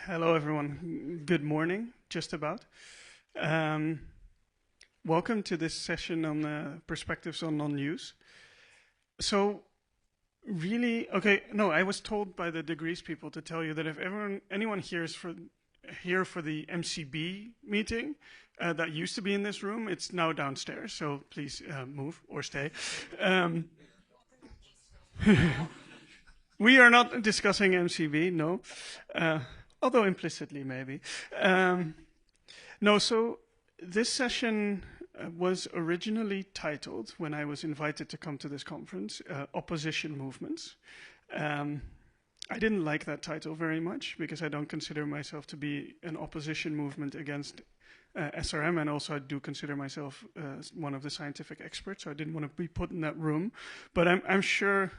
Hello, everyone. Good morning, just about. Um, Welcome to this session on perspectives on non-use. So, really, okay, no, I was told by the degrees people to tell you that if anyone here is here for the MCB meeting that used to be in this room, it's now downstairs. So please move or stay. Um, we are not discussing MCB, no. Although implicitly, maybe. No, so this session was originally titled, when I was invited to come to this conference, Opposition Movements. I didn't like that title very much because I don't consider myself to be an opposition movement against SRM, and also I do consider myself one of the scientific experts, so I didn't want to be put in that room. But I'm sure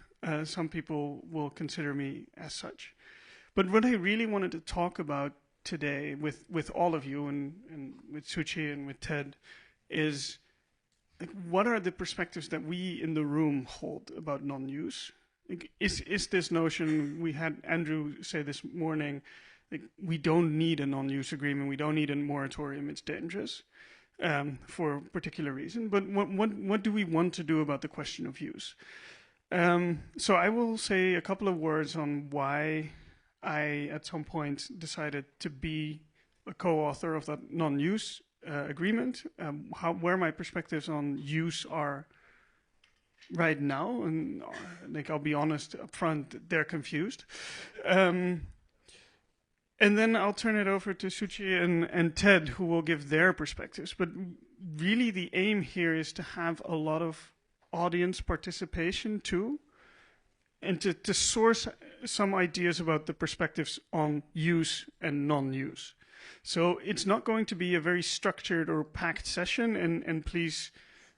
some people will consider me as such. But what I really wanted to talk about today with all of you and with Shuchi and with Ted is like, what are the perspectives that we in the room hold about non-use? Like, is this notion, we had Andrew say this morning, like, we don't need a non-use agreement, we don't need a moratorium, it's dangerous for a particular reason. But what do we want to do about the question of use? So I will say a couple of words on why I, at some point, decided to be a co-author of that non-use agreement, where my perspectives on use are right now, and like, I'll be honest up front, they're confused. And then I'll turn it over to Shuchi and Ted, who will give their perspectives. But really the aim here is to have a lot of audience participation too, and to source some ideas about the perspectives on use and non-use. So it's not going to be a very structured or packed session, and please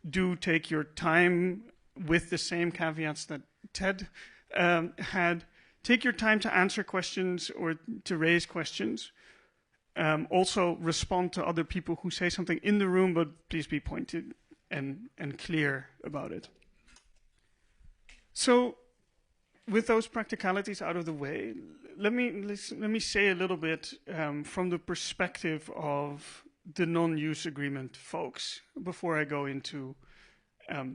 do take your time with the same caveats that Ted had. Take your time to answer questions or to raise questions. Also respond to other people who say something in the room, but please be pointed and clear about it. So, with those practicalities out of the way, let me say a little bit from the perspective of the non-use agreement folks before I go into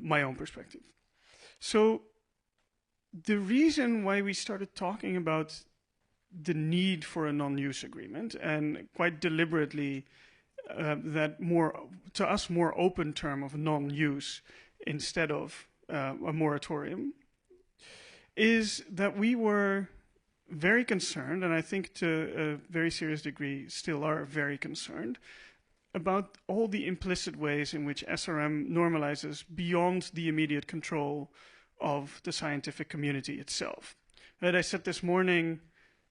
my own perspective. So the reason why we started talking about the need for a non-use agreement, and quite deliberately that more, to us, more open term of non-use instead of a moratorium, is that we were very concerned, and I think to a very serious degree still are very concerned, about all the implicit ways in which SRM normalizes beyond the immediate control of the scientific community itself. And I said this morning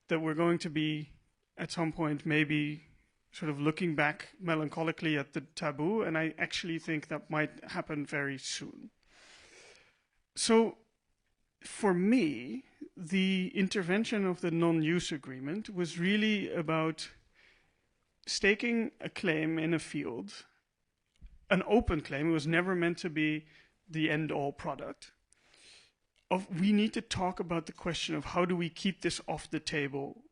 that we're going to be, at some point, maybe sort of looking back melancholically at the taboo, and I actually think that might happen very soon. So, for me, the intervention of the non-use agreement was really about staking a claim in a field, an open claim. It was never meant to be the end-all product. We need to talk about the question of how do we keep this off the table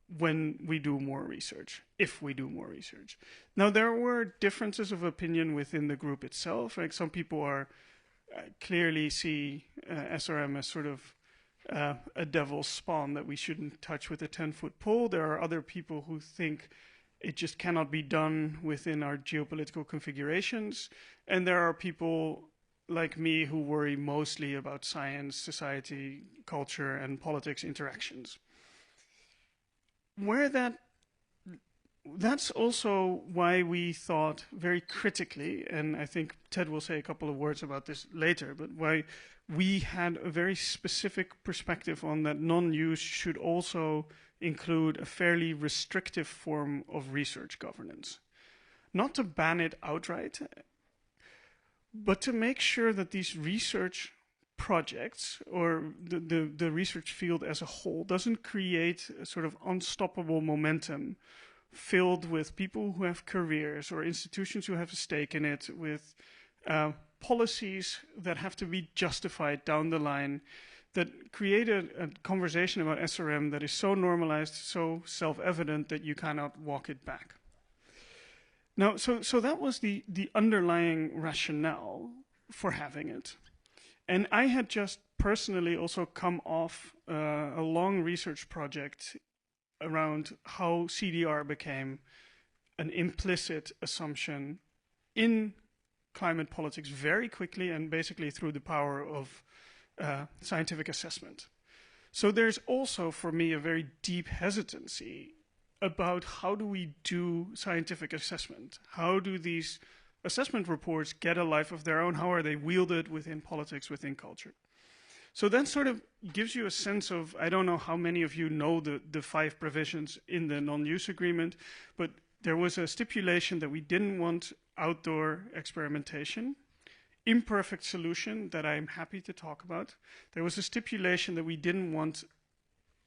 when we do more research, if we do more research. Now, there were differences of opinion within the group itself. Like, some people are clearly see SRM as sort of a devil's spawn that we shouldn't touch with a 10-foot pole. There are other people who think it just cannot be done within our geopolitical configurations. And there are people like me who worry mostly about science, society, culture, and politics interactions. That's also why we thought very critically, and I think Ted will say a couple of words about this later, but why we had a very specific perspective on that non-use should also include a fairly restrictive form of research governance. Not to ban it outright, but to make sure that these research projects or the research field as a whole doesn't create a sort of unstoppable momentum filled with people who have careers or institutions who have a stake in it, with policies that have to be justified down the line that create a conversation about SRM that is so normalized, so self-evident that you cannot walk it back. Now, so that was the underlying rationale for having it. And I had just personally also come off a long research project around how CDR became an implicit assumption in climate politics very quickly and basically through the power of scientific assessment. So there's also, for me, a very deep hesitancy about how do we do scientific assessment? How do these assessment reports get a life of their own? How are they wielded within politics, within culture? So that sort of gives you a sense of, I don't know how many of you know the 5 provisions in the non-use agreement, but there was a stipulation that we didn't want outdoor experimentation, imperfect solution that I'm happy to talk about. There was a stipulation that we didn't want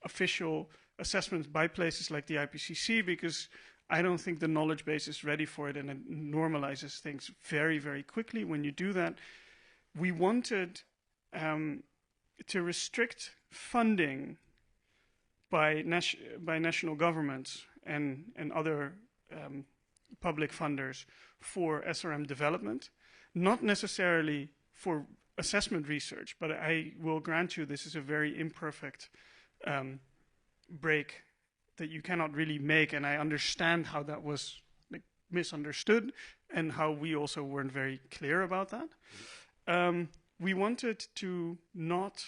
official assessments by places like the IPCC because I don't think the knowledge base is ready for it, and it normalizes things very, very quickly when you do that. We wanted to restrict funding by national governments and other public funders for SRM development, not necessarily for assessment research, but I will grant you this is a very imperfect break that you cannot really make, and I understand how that was misunderstood and how we also weren't very clear about that. We wanted to not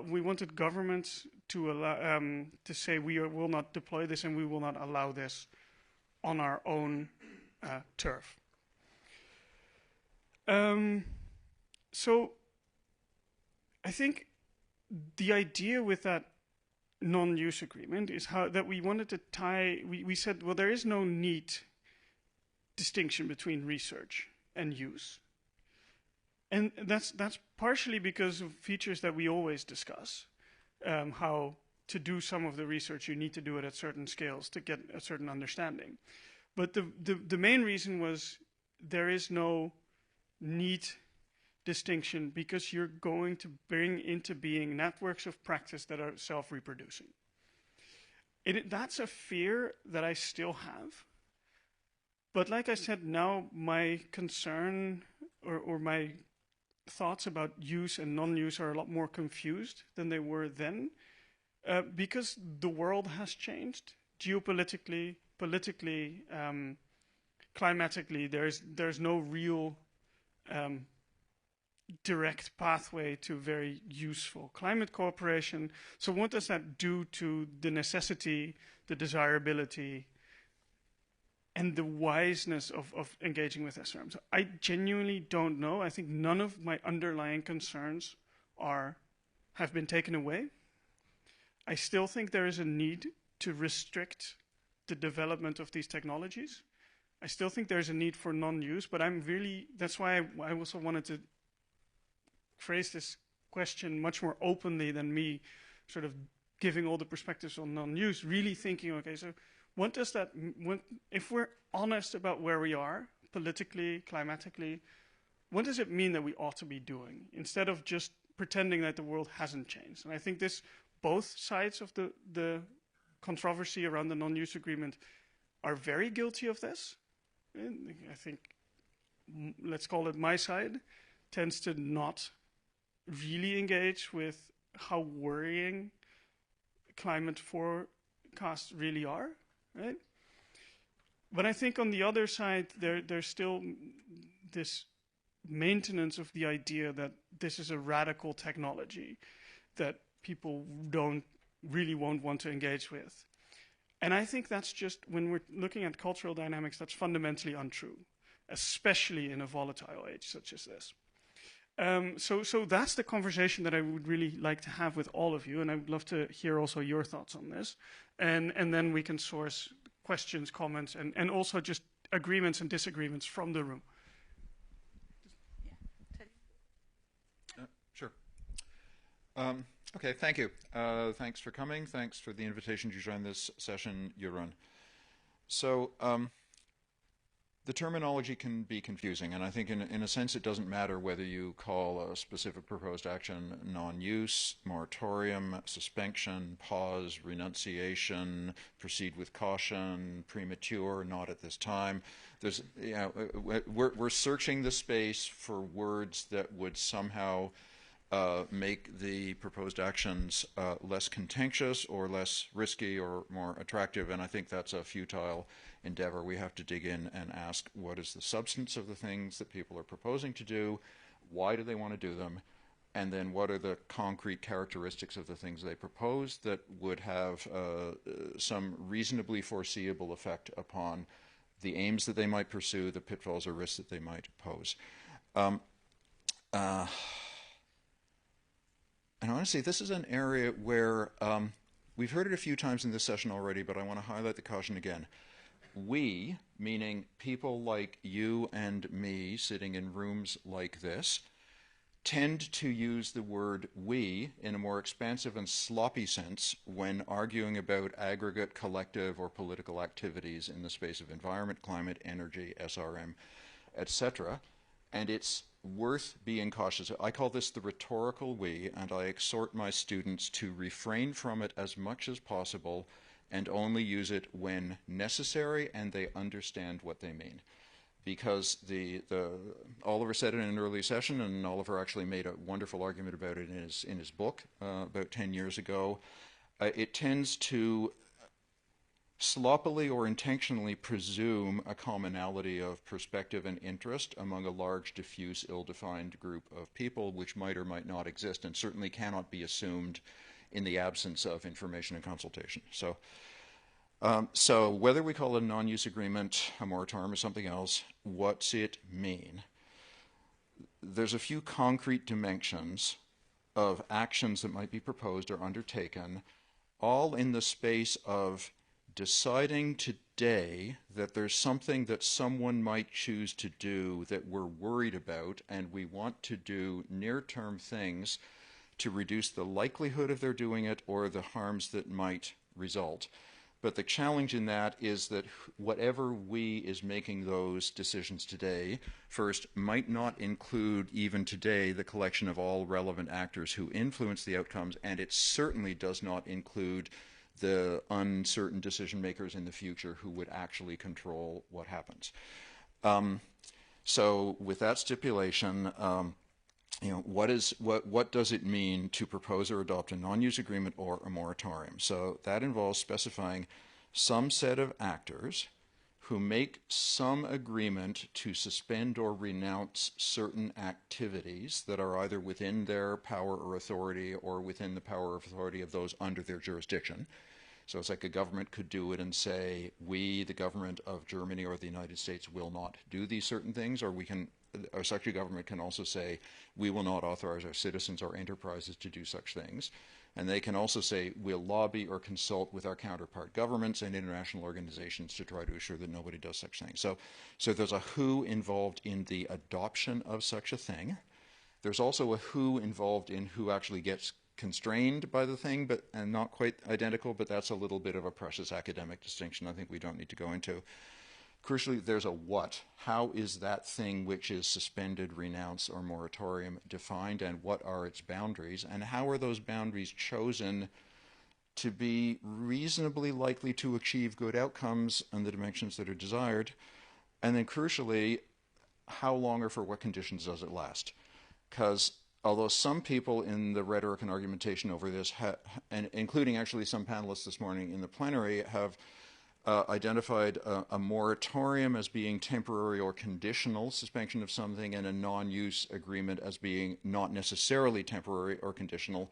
we wanted governments to allow to say we will not deploy this and we will not allow this on our own turf. So I think the idea with that non-use agreement is that we wanted to tie, we said, well, there is no neat distinction between research and use. And that's partially because of features that we always discuss, how to do some of the research, you need to do it at certain scales to get a certain understanding. But the main reason was there is no neat distinction because you're going to bring into being networks of practice that are self-reproducing. That's a fear that I still have. But like I said, now my concern or my thoughts about use and non-use are a lot more confused than they were then because the world has changed geopolitically, politically, climatically. There's no real direct pathway to very useful climate cooperation. So what does that do to the necessity, the desirability, and the wiseness of engaging with SRM? So I genuinely don't know. I think none of my underlying concerns have been taken away. I still think there is a need to restrict the development of these technologies. I still think there's a need for non-use, but that's why I also wanted to phrase this question much more openly than me sort of giving all the perspectives on non-use, really thinking, okay, so what does that, if we're honest about where we are, politically, climatically, what does it mean that we ought to be doing, instead of just pretending that the world hasn't changed? And I think both sides of the controversy around the non-use agreement are very guilty of this. And I think, let's call it my side, tends to not really engage with how worrying climate forecasts really are, right? But I think on the other side, there's still this maintenance of the idea that this is a radical technology that people won't want to engage with. And I think that's just, when we're looking at cultural dynamics, that's fundamentally untrue, especially in a volatile age such as this. So that's the conversation that I would really like to have with all of you, and I would love to hear also your thoughts on this. And then we can source questions, comments, and also just agreements and disagreements from the room. Sure. Okay, thank you. Thanks for coming. Thanks for the invitation to join this session, Jeroen. So the terminology can be confusing, and I think in a sense it doesn't matter whether you call a specific proposed action non-use, moratorium, suspension, pause, renunciation, proceed with caution, premature, not at this time. There's, you know, we're searching the space for words that would somehow make the proposed actions less contentious or less risky or more attractive, and I think that's a futile endeavor. We have to dig in and ask, what is the substance of the things that people are proposing to do, why do they want to do them, and then what are the concrete characteristics of the things they propose that would have some reasonably foreseeable effect upon the aims that they might pursue, the pitfalls or risks that they might pose. And honestly, this is an area where we've heard it a few times in this session already, but I want to highlight the caution again. We, meaning people like you and me sitting in rooms like this, tend to use the word we in a more expansive and sloppy sense when arguing about aggregate, collective, or political activities in the space of environment, climate, energy, SRM, etc. And it's worth being cautious. I call this the rhetorical we, and I exhort my students to refrain from it as much as possible and only use it when necessary and they understand what they mean. Because Oliver said it in an early session, and Oliver actually made a wonderful argument about it in his book about 10 years ago. It tends to sloppily or intentionally presume a commonality of perspective and interest among a large, diffuse, ill-defined group of people, which might or might not exist, and certainly cannot be assumed in the absence of information and consultation. So whether we call it a non-use agreement, a moratorium, or something else, what's it mean? There's a few concrete dimensions of actions that might be proposed or undertaken, all in the space of deciding today that there's something that someone might choose to do that we're worried about, and we want to do near-term things to reduce the likelihood of their doing it or the harms that might result. But the challenge in that is that whatever we is making those decisions today, first, might not include even today the collection of all relevant actors who influence the outcomes, and it certainly does not include the uncertain decision makers in the future who would actually control what happens. So with that stipulation, what does it mean to propose or adopt a non-use agreement or a moratorium? So that involves specifying some set of actors who make some agreement to suspend or renounce certain activities that are either within their power or authority or within the power or authority of those under their jurisdiction. So it's like a government could do it and say, we, the government of Germany or the United States, will not do these certain things, or such a government can also say, we will not authorize our citizens or enterprises to do such things. And they can also say, we'll lobby or consult with our counterpart governments and international organizations to try to assure that nobody does such things. So there's a who involved in the adoption of such a thing. There's also a who involved in who actually gets constrained by the thing, and not quite identical, but that's a little bit of a precious academic distinction I think we don't need to go into. Crucially, there's a what. How is that thing which is suspended, renounced, or moratorium defined, and what are its boundaries, and how are those boundaries chosen to be reasonably likely to achieve good outcomes and the dimensions that are desired? And then crucially, how long or for what conditions does it last? Because although some people in the rhetoric and argumentation over this, and including actually some panelists this morning in the plenary, have identified a moratorium as being temporary or conditional suspension of something, and a non-use agreement as being not necessarily temporary or conditional.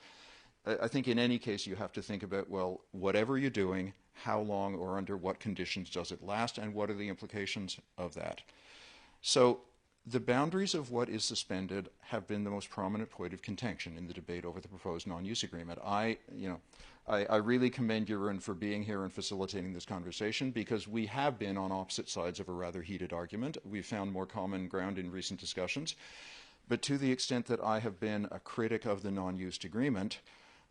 I think in any case you have to think about, well, whatever you're doing, how long or under what conditions does it last, and what are the implications of that? So the boundaries of what is suspended have been the most prominent point of contention in the debate over the proposed non-use agreement. I really commend Jeroen for being here and facilitating this conversation, because we have been on opposite sides of a rather heated argument. We've found more common ground in recent discussions. But to the extent that I have been a critic of the non-use agreement,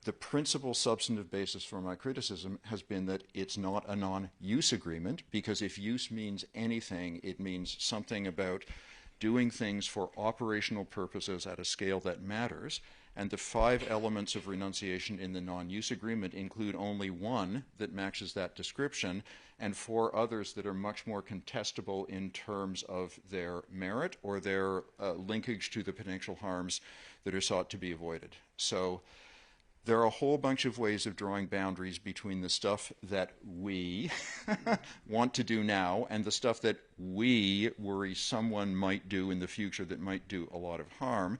the principal substantive basis for my criticism has been that it's not a non-use agreement, because if use means anything, it means something about doing things for operational purposes at a scale that matters. And the 5 elements of renunciation in the non-use agreement include only 1 that matches that description, and 4 others that are much more contestable in terms of their merit or their linkage to the potential harms that are sought to be avoided. So there are a whole bunch of ways of drawing boundaries between the stuff that we want to do now and the stuff that we worry someone might do in the future that might do a lot of harm.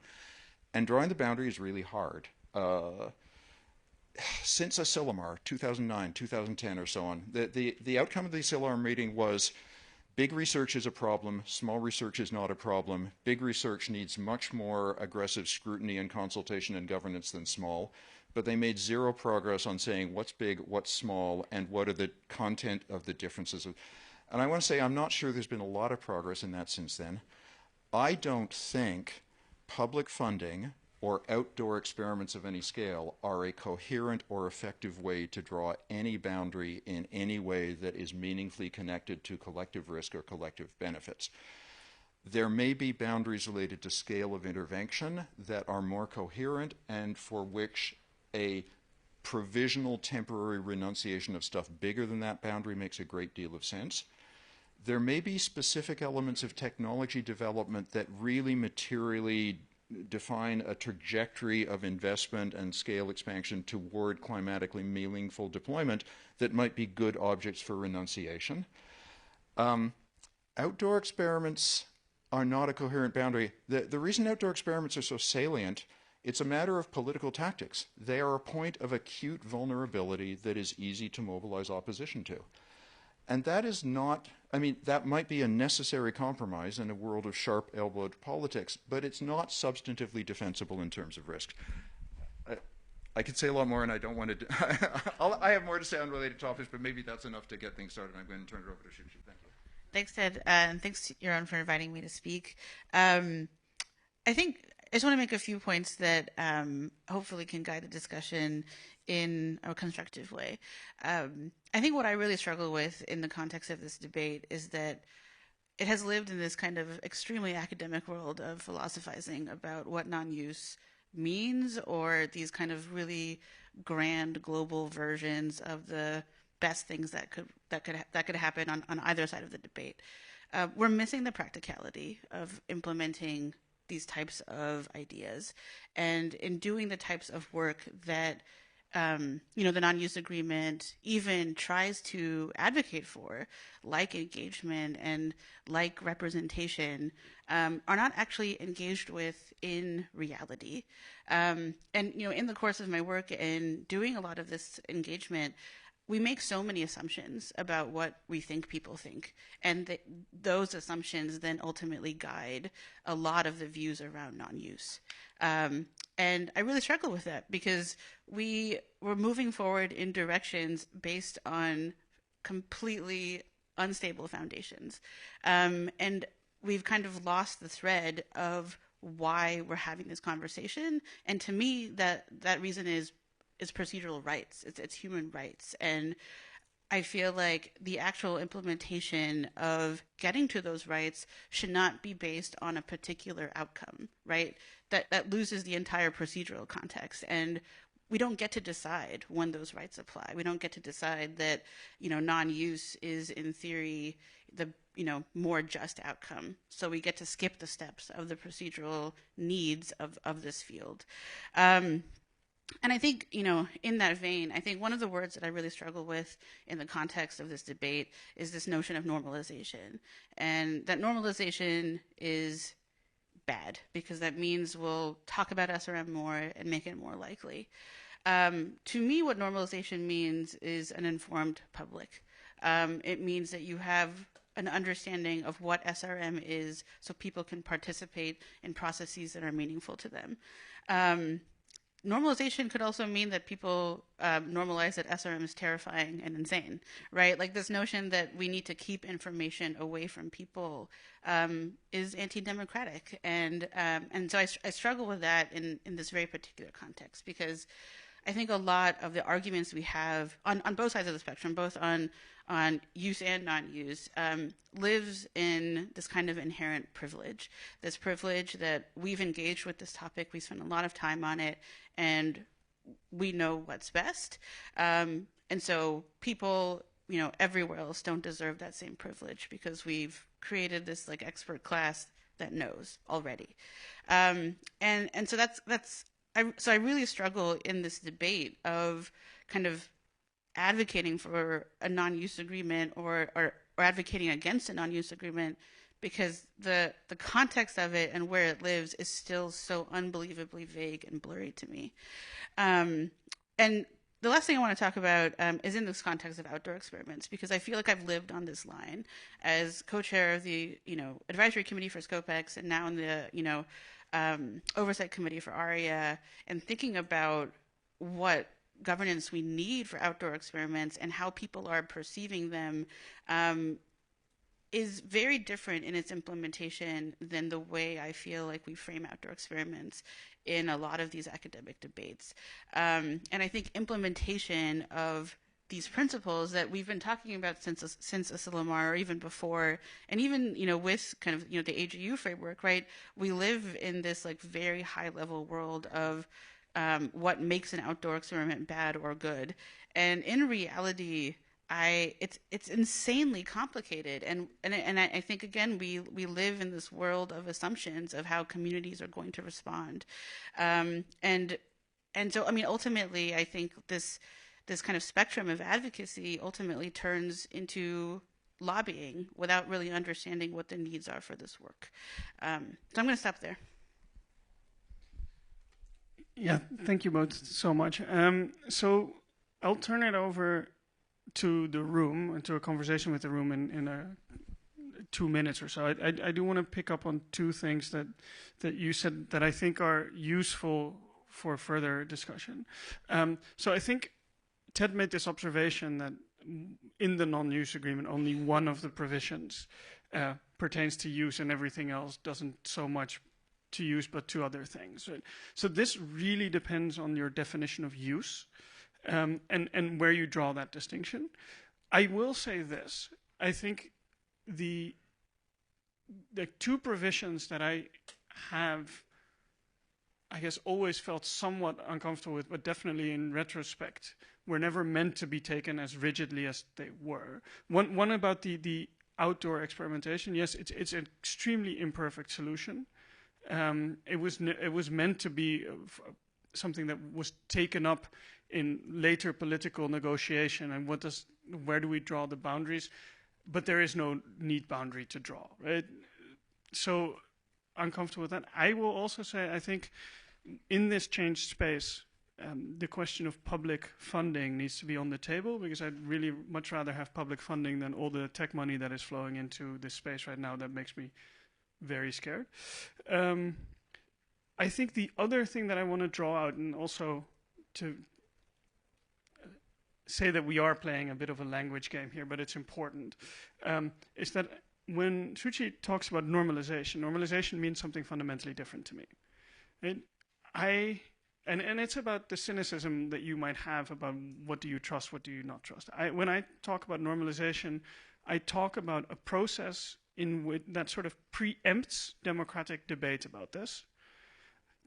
And drawing the boundary is really hard. Since Asilomar, 2009, 2010 or so on, the outcome of the Asilomar meeting was big research is a problem, small research is not a problem. Big research needs much more aggressive scrutiny and consultation and governance than small. But they made 0 progress on saying what's big, what's small, and what are the content of the differences. And I want to say I'm not sure there's been a lot of progress in that since then. I don't think public funding or outdoor experiments of any scale are a coherent or effective way to draw any boundary in any way that is meaningfully connected to collective risk or collective benefits. There may be boundaries related to scale of intervention that are more coherent and for which a provisional temporary renunciation of stuff bigger than that boundary makes a great deal of sense. There may be specific elements of technology development that really materially define a trajectory of investment and scale expansion toward climatically meaningful deployment that might be good objects for renunciation. Outdoor experiments are not a coherent boundary. The reason outdoor experiments are so salient, it's a matter of political tactics. They are a point of acute vulnerability that is easy to mobilize opposition to. And that is not, I mean, that might be a necessary compromise in a world of sharp-elbowed politics, but it's not substantively defensible in terms of risk. I could say a lot more, and I don't want to. I have more to say on related topics, but maybe that's enough to get things started. I'm going to turn it over to Shuchi. Thank you. Thanks, Ted, and thanks, Jeroen, for inviting me to speak. I just want to make a few points that hopefully can guide the discussion in a constructive way. I think what I really struggle with in the context of this debate is that it has lived in this kind of extremely academic world of philosophizing about what non-use means, or these kind of really grand global versions of the best things that could happen on either side of the debate. We're missing the practicality of implementing these types of ideas, and in doing the types of work that the non-use agreement even tries to advocate for, like engagement and like representation, are not actually engaged with in reality. And in the course of my work and doing a lot of this engagement, we make so many assumptions about what we think people think, and those assumptions then ultimately guide a lot of the views around non-use. And I really struggle with that because we're moving forward in directions based on completely unstable foundations. And we've kind of lost the thread of why we're having this conversation. And to me, that reason is procedural rights. It's human rights. And I feel like the actual implementation of getting to those rights should not be based on a particular outcome, right? That loses the entire procedural context. And we don't get to decide when those rights apply. We don't get to decide that, non-use is in theory the, more just outcome. So we get to skip the steps of the procedural needs of this field. And I think, in that vein, I think one of the words that I really struggle with in the context of this debate is this notion of normalization. And that normalization is bad because that means we'll talk about SRM more and make it more likely. To me, what normalization means is an informed public. It means that you have an understanding of what SRM is so people can participate in processes that are meaningful to them. Normalization could also mean that people normalize that SRM is terrifying and insane, right? Like this notion that we need to keep information away from people is anti-democratic. And so I struggle with that in this very particular context because I think a lot of the arguments we have on both sides of the spectrum, both on use and non-use, lives in this kind of inherent privilege. This privilege that we've engaged with this topic, we spent a lot of time on it, and we know what's best. And so people, everywhere else don't deserve that same privilege because we've created this like expert class that knows already. And so I really struggle in this debate of kind of advocating for a non-use agreement or advocating against a non-use agreement because the context of it and where it lives is still so unbelievably vague and blurry to me. And the last thing I want to talk about is in this context of outdoor experiments, because I feel like I've lived on this line as co-chair of the advisory committee for ScopeX and now in the oversight committee for ARIA, and thinking about what governance we need for outdoor experiments and how people are perceiving them is very different in its implementation than the way I feel like we frame outdoor experiments in a lot of these academic debates. And I think implementation of these principles that we've been talking about since Asilomar, or even before, and even with kind of the AGU framework, right? We live in this like very high level world of what makes an outdoor experiment bad or good, and in reality, it's insanely complicated, and I think again we live in this world of assumptions of how communities are going to respond, and so I mean ultimately I think this kind of spectrum of advocacy ultimately turns into lobbying without really understanding what the needs are for this work. So I'm going to stop there. Yeah, thank you both so much. So I'll turn it over to the room and to a conversation with the room in 2 minutes or so. I do want to pick up on two things that you said that I think are useful for further discussion. So I think Ted made this observation that in the non-use agreement, only one of the provisions pertains to use and everything else doesn't so much to use but to other things. Right? So this really depends on your definition of use. And where you draw that distinction. I will say this. I think the two provisions that I have, I guess, always felt somewhat uncomfortable with, but definitely in retrospect, were never meant to be taken as rigidly as they were. One about the outdoor experimentation. Yes, it's an extremely imperfect solution. It was meant to be something that was taken up in later political negotiation, and where do we draw the boundaries? But there is no neat boundary to draw, right? So uncomfortable with that. I will also say, I think in this changed space, the question of public funding needs to be on the table, because I'd really much rather have public funding than all the tech money that is flowing into this space right now. That makes me very scared. I think the other thing that I want to draw out, and also to say that we are playing a bit of a language game here, but it's important, is that when Shuchi talks about normalization means something fundamentally different to me. And it's about the cynicism that you might have about what do you trust, what do you not trust. When I talk about normalization, I talk about a process that sort of preempts democratic debate about this.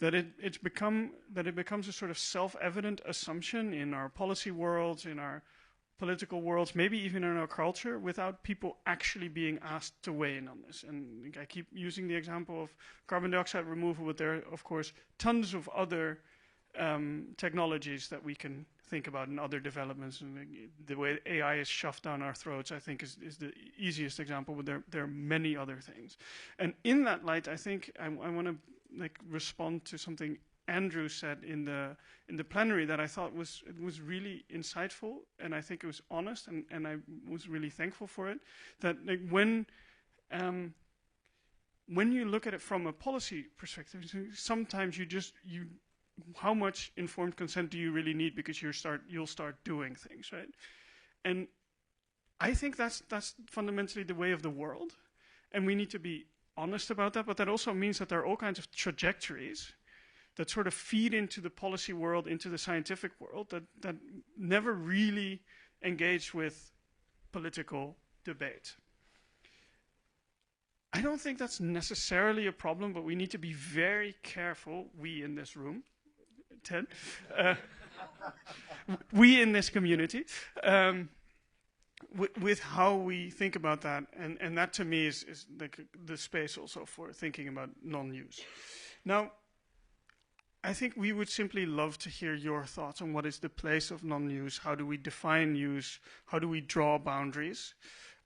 That it becomes a sort of self-evident assumption in our policy worlds, in our political worlds, maybe even in our culture, without people actually being asked to weigh in on this. And I keep using the example of carbon dioxide removal, but there are, of course, tons of other technologies that we can think about in other developments. And the way AI is shoved down our throats, I think, is the easiest example, but there are many other things. And in that light, I think I want to respond to something Andrew said in the plenary that I thought was really insightful, and I think it was honest, and I was really thankful for it. That when you look at it from a policy perspective, sometimes how much informed consent do you really need, because you'll start doing things, right? And I think that's fundamentally the way of the world, and we need to be honest about that. But that also means that there are all kinds of trajectories that sort of feed into the policy world, into the scientific world, that never really engage with political debate. I don't think that's necessarily a problem, but we need to be very careful, we in this room, Ted, we in this community, with how we think about that. And that to me is the space also for thinking about non-use. Now, I think we would simply love to hear your thoughts on what is the place of non-use, how do we define use, how do we draw boundaries.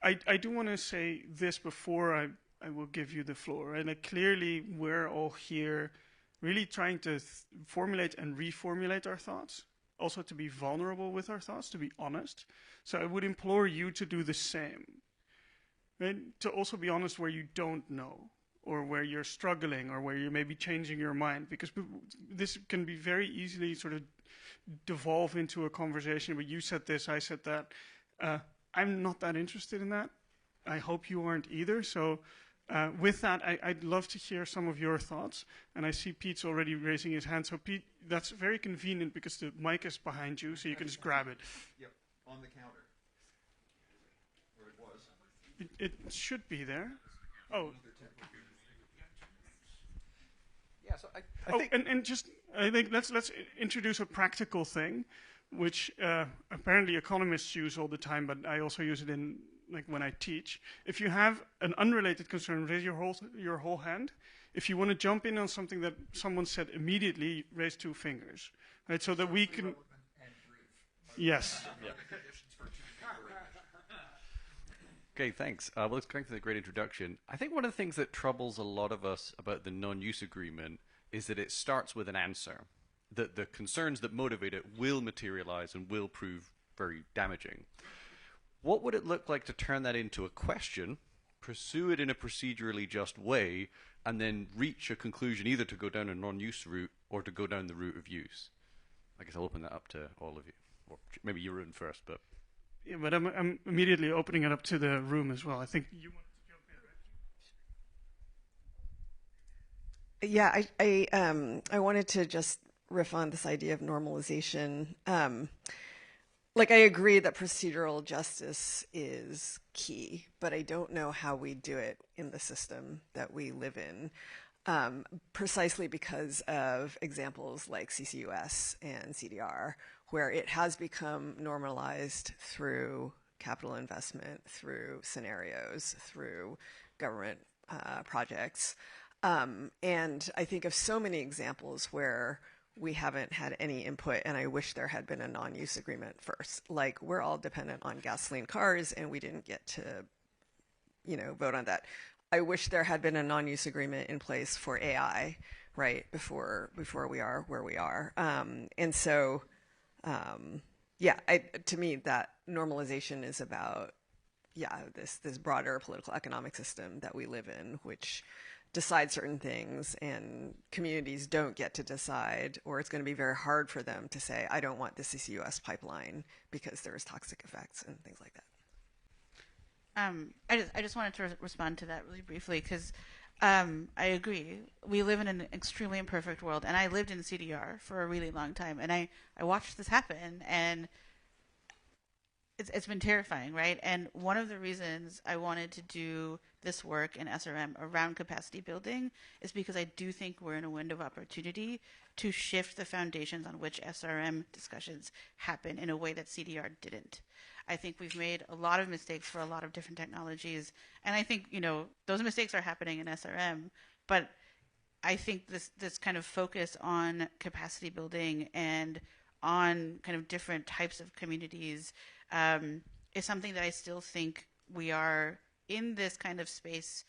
I do want to say this before I will give you the floor. And clearly we're all here really trying to formulate and reformulate our thoughts, also to be vulnerable with our thoughts, to be honest. So I would implore you to do the same, right? To also be honest where you don't know, or where you're struggling, or where you may be changing your mind, because this can be very easily sort of devolve into a conversation, but you said this, I said that. I'm not that interested in that. I hope you aren't either. So with that, I'd love to hear some of your thoughts. And I see Pete's already raising his hand. So Pete, that's very convenient because the mic is behind you, so you can just grab it. Yep, on the counter. Where it was. It should be there. Oh. Yeah, so I think... and just, I think let's introduce a practical thing, which apparently economists use all the time, but I also use it in, like, when I teach. If you have an unrelated concern, raise your whole hand. If you want to jump in on something that someone said immediately, raise 2 fingers, right? So that we can. Yes. Yeah. Okay, thanks. Well, it's going to a great introduction. I think one of the things that troubles a lot of us about the non-use agreement is that it starts with an answer. That the concerns that motivate it will materialize and will prove very damaging. What would it look like to turn that into a question, pursue it in a procedurally just way, and then reach a conclusion either to go down a non-use route or to go down the route of use? I guess I'll open that up to all of you. Or maybe Jeroen first, but... Yeah, but I'm immediately opening it up to the room as well. I think you wanted to jump in, right? Yeah, I wanted to just riff on this idea of normalization. Like, I agree that procedural justice is key, but I don't know how we do it in the system that we live in, precisely because of examples like CCUS and CDR, where it has become normalized through capital investment, through scenarios, through government projects. And I think of so many examples where we haven't had any input, and I wish there had been a non-use agreement first. Like, we're all dependent on gasoline cars, and we didn't get to, vote on that. I wish there had been a non-use agreement in place for AI, right, before we are where we are. And so, to me, that normalization is about, this broader political economic system that we live in, which decide certain things, and communities don't get to decide, or it's going to be very hard for them to say, I don't want the CCUS pipeline because there's toxic effects and things like that. I just wanted to respond to that really briefly, because I agree. We live in an extremely imperfect world, and I lived in CDR for a really long time, and I watched this happen, and it's been terrifying, right? And one of the reasons I wanted to do this work in SRM around capacity building is because I do think we're in a window of opportunity to shift the foundations on which SRM discussions happen in a way that CDR didn't. I think we've made a lot of mistakes for a lot of different technologies, and I think, those mistakes are happening in SRM, but I think this kind of focus on capacity building and on kind of different types of communities is something that I still think we are in this kind of space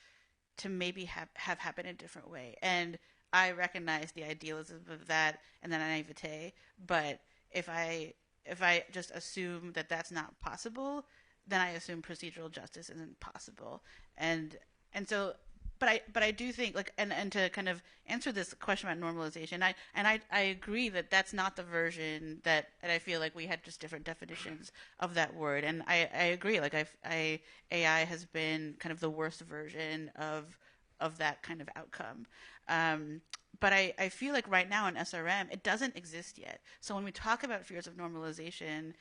to maybe have happen in a different way. And I recognize the idealism of that and the naivete, but if I just assume that that's not possible, then I assume procedural justice isn't possible. And so, but I do think, like, and to kind of answer this question about normalization, I agree that that's not the version that I feel like we had just different definitions of that word. And I agree, like, AI has been kind of the worst version of that kind of outcome. But I feel like right now in SRM, it doesn't exist yet. So when we talk about fears of normalization,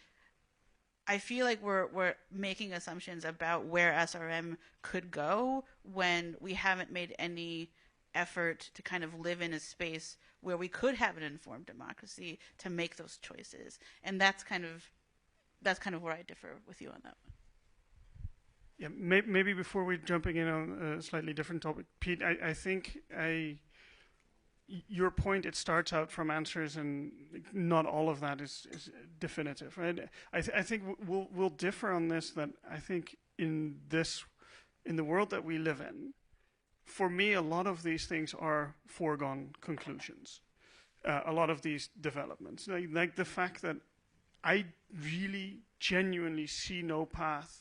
I feel like we're making assumptions about where SRM could go when we haven't made any effort to kind of live in a space where we could have an informed democracy to make those choices. And that's kind of where I differ with you on that one. Yeah, maybe before we're jumping in on a slightly different topic, Pete, I think your point, it starts out from answers, and not all of that is definitive, right? I think we'll differ on this. That I think in the world that we live in, for me, a lot of these things are foregone conclusions. A lot of these developments, like the fact that I really genuinely see no path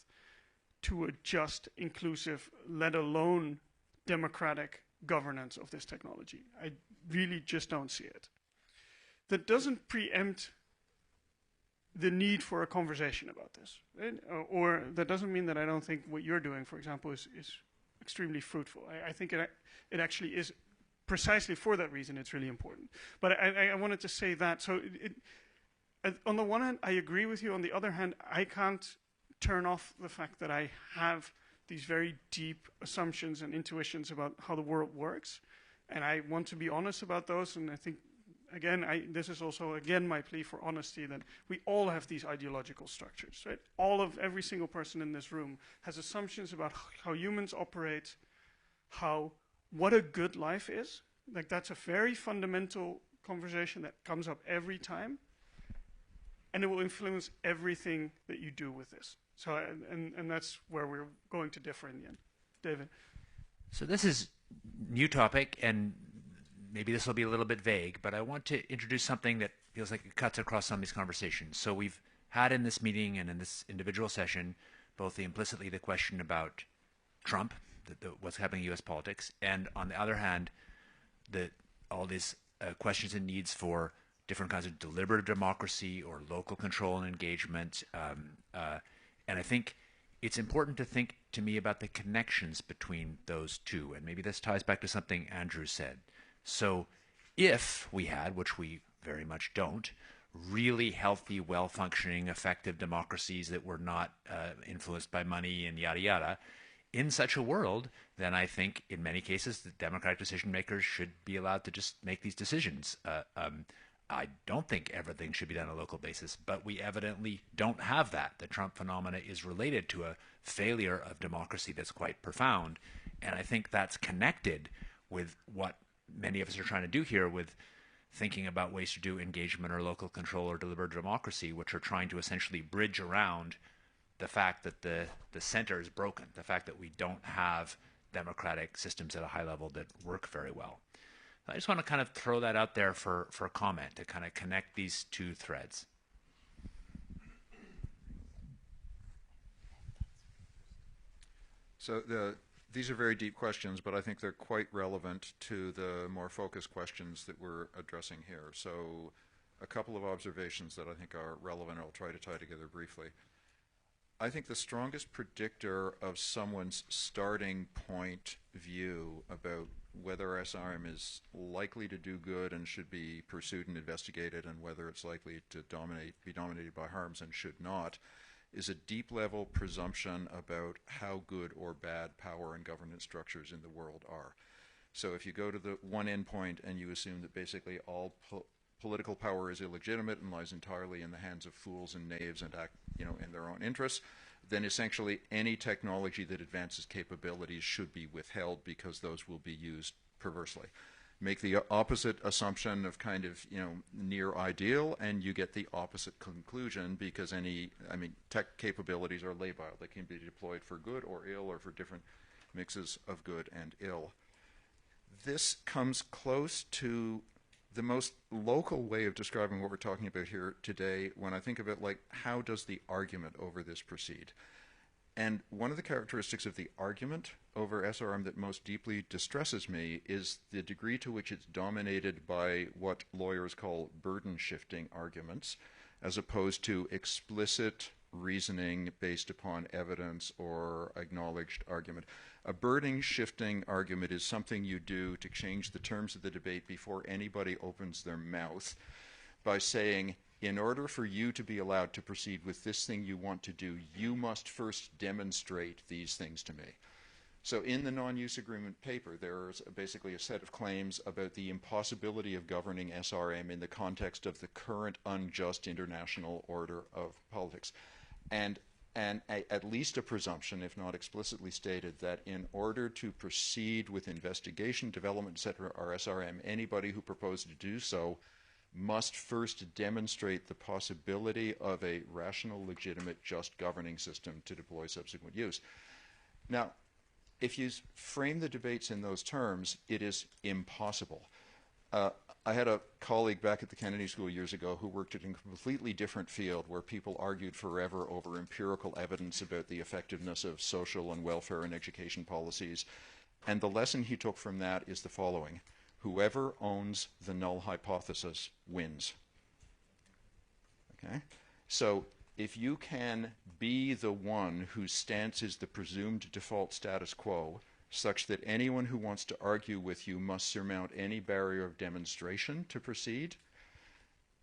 to a just, inclusive, let alone democratic governance of this technology. I really just don't see it. That doesn't preempt the need for a conversation about this, right? Or that doesn't mean that I don't think what you're doing, for example, is extremely fruitful. I think it actually is. Precisely for that reason, it's really important. But I wanted to say that. So on the one hand, I agree with you. On the other hand, I can't turn off the fact that I have these very deep assumptions and intuitions about how the world works. And I want to be honest about those. And I think, again, this is also, again, my plea for honesty, that we all have these ideological structures, right? Every single person in this room has assumptions about how humans operate, what a good life is. Like, that's a very fundamental conversation that comes up every time. And it will influence everything that you do with this. So, and that's where we're going to differ in the end. David. So this is new topic, and maybe this will be a little bit vague, but I want to introduce something that feels like it cuts across some of these conversations. So we've had in this meeting and in this individual session, both implicitly the question about Trump, what's happening in U.S. politics, and on the other hand, all these questions and needs for different kinds of deliberative democracy or local control and engagement. And I think it's important to think to me about the connections between those two. And maybe this ties back to something Andrew said. So if we had, which we very much don't, really healthy, well-functioning, effective democracies that were not influenced by money and yada yada, in such a world, then I think in many cases the democratic decision makers should be allowed to just make these decisions. I don't think everything should be done on a local basis, but we evidently don't have that. The Trump phenomena is related to a failure of democracy that's quite profound, and I think that's connected with what many of us are trying to do here with thinking about ways to do engagement or local control or deliberative democracy, which are trying to essentially bridge around the fact that the center is broken, the fact that we don't have democratic systems at a high level that work very well. I just want to kind of throw that out there for comment, to kind of connect these two threads. So these are very deep questions, but I think they're quite relevant to the more focused questions that we're addressing here. So a couple of observations that I think are relevant, I'll try to tie together briefly. I think the strongest predictor of someone's starting point view about whether SRM is likely to do good and should be pursued and investigated, and whether it's likely to be dominated by harms and should not, is a deep level presumption about how good or bad power and governance structures in the world are. So if you go to the one endpoint and you assume that basically all political power is illegitimate and lies entirely in the hands of fools and knaves and act, in their own interests, then essentially any technology that advances capabilities should be withheld because those will be used perversely. Make the opposite assumption of kind of, near ideal, and you get the opposite conclusion, because tech capabilities are labile. They can be deployed for good or ill, or for different mixes of good and ill. This comes close to the most local way of describing what we're talking about here today when I think of it like, how does the argument over this proceed? And one of the characteristics of the argument over SRM that most deeply distresses me is the degree to which it's dominated by what lawyers call burden-shifting arguments, as opposed to explicit reasoning based upon evidence or acknowledged argument. A burden-shifting argument is something you do to change the terms of the debate before anybody opens their mouth by saying, in order for you to be allowed to proceed with this thing you want to do, you must first demonstrate these things to me. So in the non-use agreement paper, there's basically a set of claims about the impossibility of governing SRM in the context of the current unjust international order of politics. And at least a presumption, if not explicitly stated, that in order to proceed with investigation, development, etc., or SRM, anybody who proposes to do so must first demonstrate the possibility of a rational, legitimate, just governing system to deploy subsequent use. Now, if you frame the debates in those terms, it is impossible. I had a colleague back at the Kennedy School years ago who worked in a completely different field where people argued forever over empirical evidence about the effectiveness of social and welfare and education policies. And the lesson he took from that is the following: whoever owns the null hypothesis wins. Okay? So if you can be the one whose stance is the presumed default status quo, such that anyone who wants to argue with you must surmount any barrier of demonstration to proceed,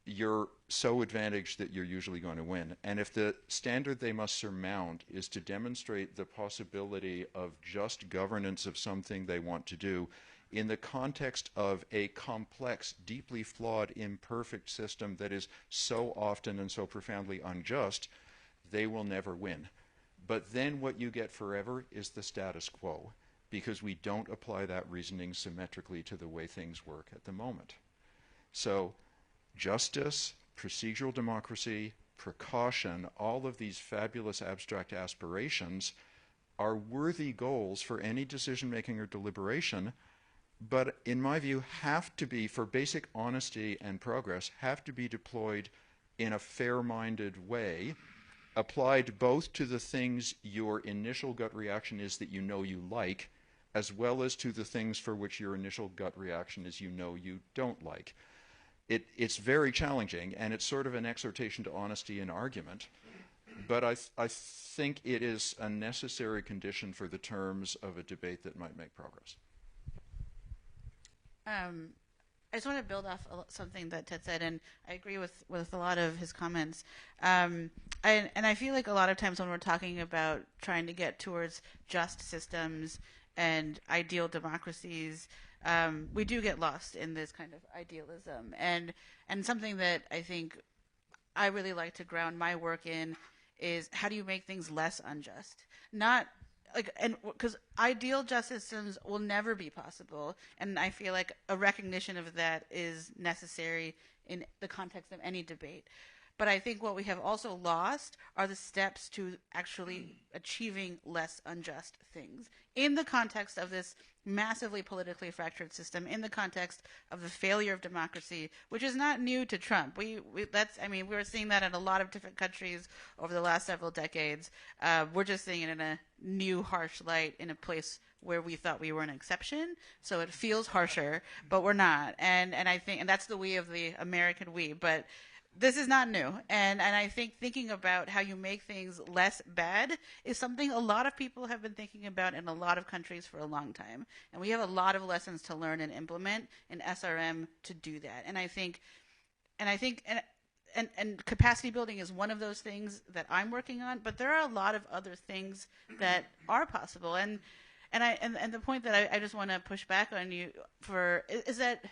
you're so advantaged that you're usually going to win. And if the standard they must surmount is to demonstrate the possibility of just governance of something they want to do in the context of a complex, deeply flawed, imperfect system that is so often and so profoundly unjust, they will never win. But then what you get forever is the status quo, because we don't apply that reasoning symmetrically to the way things work at the moment. So justice, procedural democracy, precaution, all of these fabulous abstract aspirations are worthy goals for any decision-making or deliberation, but in my view have to be, for basic honesty and progress, have to be deployed in a fair-minded way, applied both to the things your initial gut reaction is that you know you like, as well as to the things for which your initial gut reaction is you know you don't like. It's very challenging, and it's sort of an exhortation to honesty in argument, but I think it is a necessary condition for the terms of a debate that might make progress. I just want to build off something that Ted said, and I agree with a lot of his comments. And I feel like a lot of times when we're talking about trying to get towards just systems and ideal democracies, we do get lost in this kind of idealism. And something that I think I really like to ground my work in is how do you make things less unjust? Not because ideal justice systems will never be possible, and I feel like a recognition of that is necessary in the context of any debate. But I think what we have also lost are the steps to actually achieving less unjust things in the context of this massively politically fractured system, in the context of the failure of democracy, which is not new to Trump. We're seeing that in a lot of different countries over the last several decades. We're just seeing it in a new, harsh light in a place where we thought we were an exception. So it feels harsher, but we're not. And I think, and that's the we of the American we, but this is not new. And I think thinking about how you make things less bad is something a lot of people have been thinking about in a lot of countries for a long time. And we have a lot of lessons to learn and implement in SRM to do that. And I think capacity building is one of those things that I'm working on, but there are a lot of other things that are possible. And the point that I just want to push back on you for is that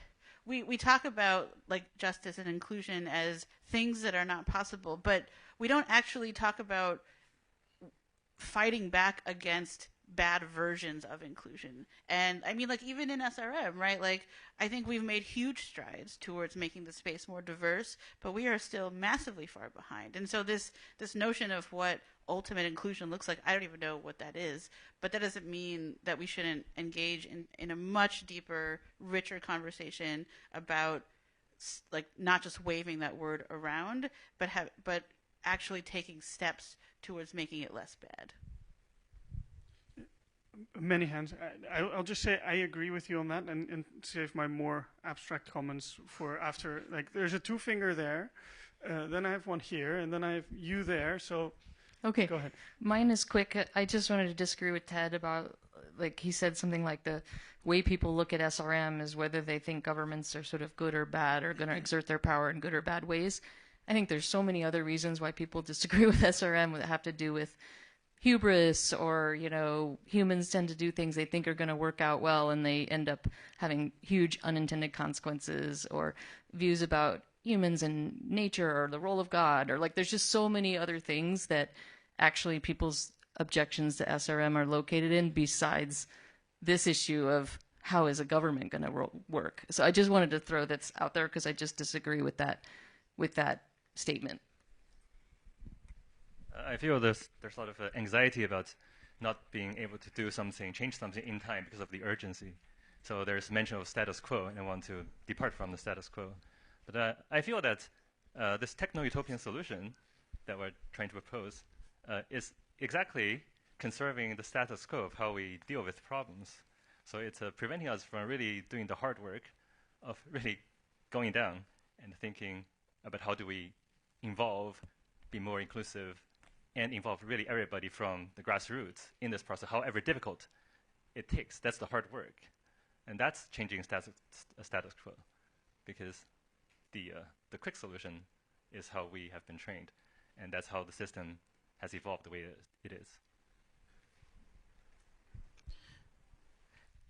we talk about like justice and inclusion as things that are not possible, but we don't actually talk about fighting back against bad versions of inclusion. And I mean, like, even in SRM, right? Like, I think we've made huge strides towards making the space more diverse, but we are still massively far behind. And so this notion of what ultimate inclusion looks like, I don't even know what that is, but that doesn't mean that we shouldn't engage in a much deeper, richer conversation about, like, not just waving that word around, but actually taking steps towards making it less bad. Many hands. I'll just say I agree with you on that, and save my more abstract comments for after. Like, there's a two-finger there. Then I have one here, and then I have you there. So Okay. go ahead. Mine is quick. I just wanted to disagree with Ted about, like, he said something like the way people look at SRM is whether they think governments are sort of good or bad or going to exert their power in good or bad ways. I think there's so many other reasons why people disagree with SRM that have to do with hubris, or, you know, humans tend to do things they think are going to work out well and they end up having huge unintended consequences, or views about humans and nature or the role of God, or, like, there's just so many other things that actually people's objections to SRM are located in, besides this issue of how is a government going to work. So I just wanted to throw this out there because I just disagree with that statement. I feel there's a lot of anxiety about not being able to do something, change something in time because of the urgency. So there's mention of status quo, and I want to depart from the status quo. But I feel that this techno-utopian solution that we're trying to propose is exactly conserving the status quo of how we deal with problems. So it's preventing us from really doing the hard work of really going down and thinking about how do we involve, be more inclusive, and involve really everybody from the grassroots in this process, however difficult it takes. That's the hard work. And that's changing status quo, because the quick solution is how we have been trained, and that's how the system has evolved the way it is.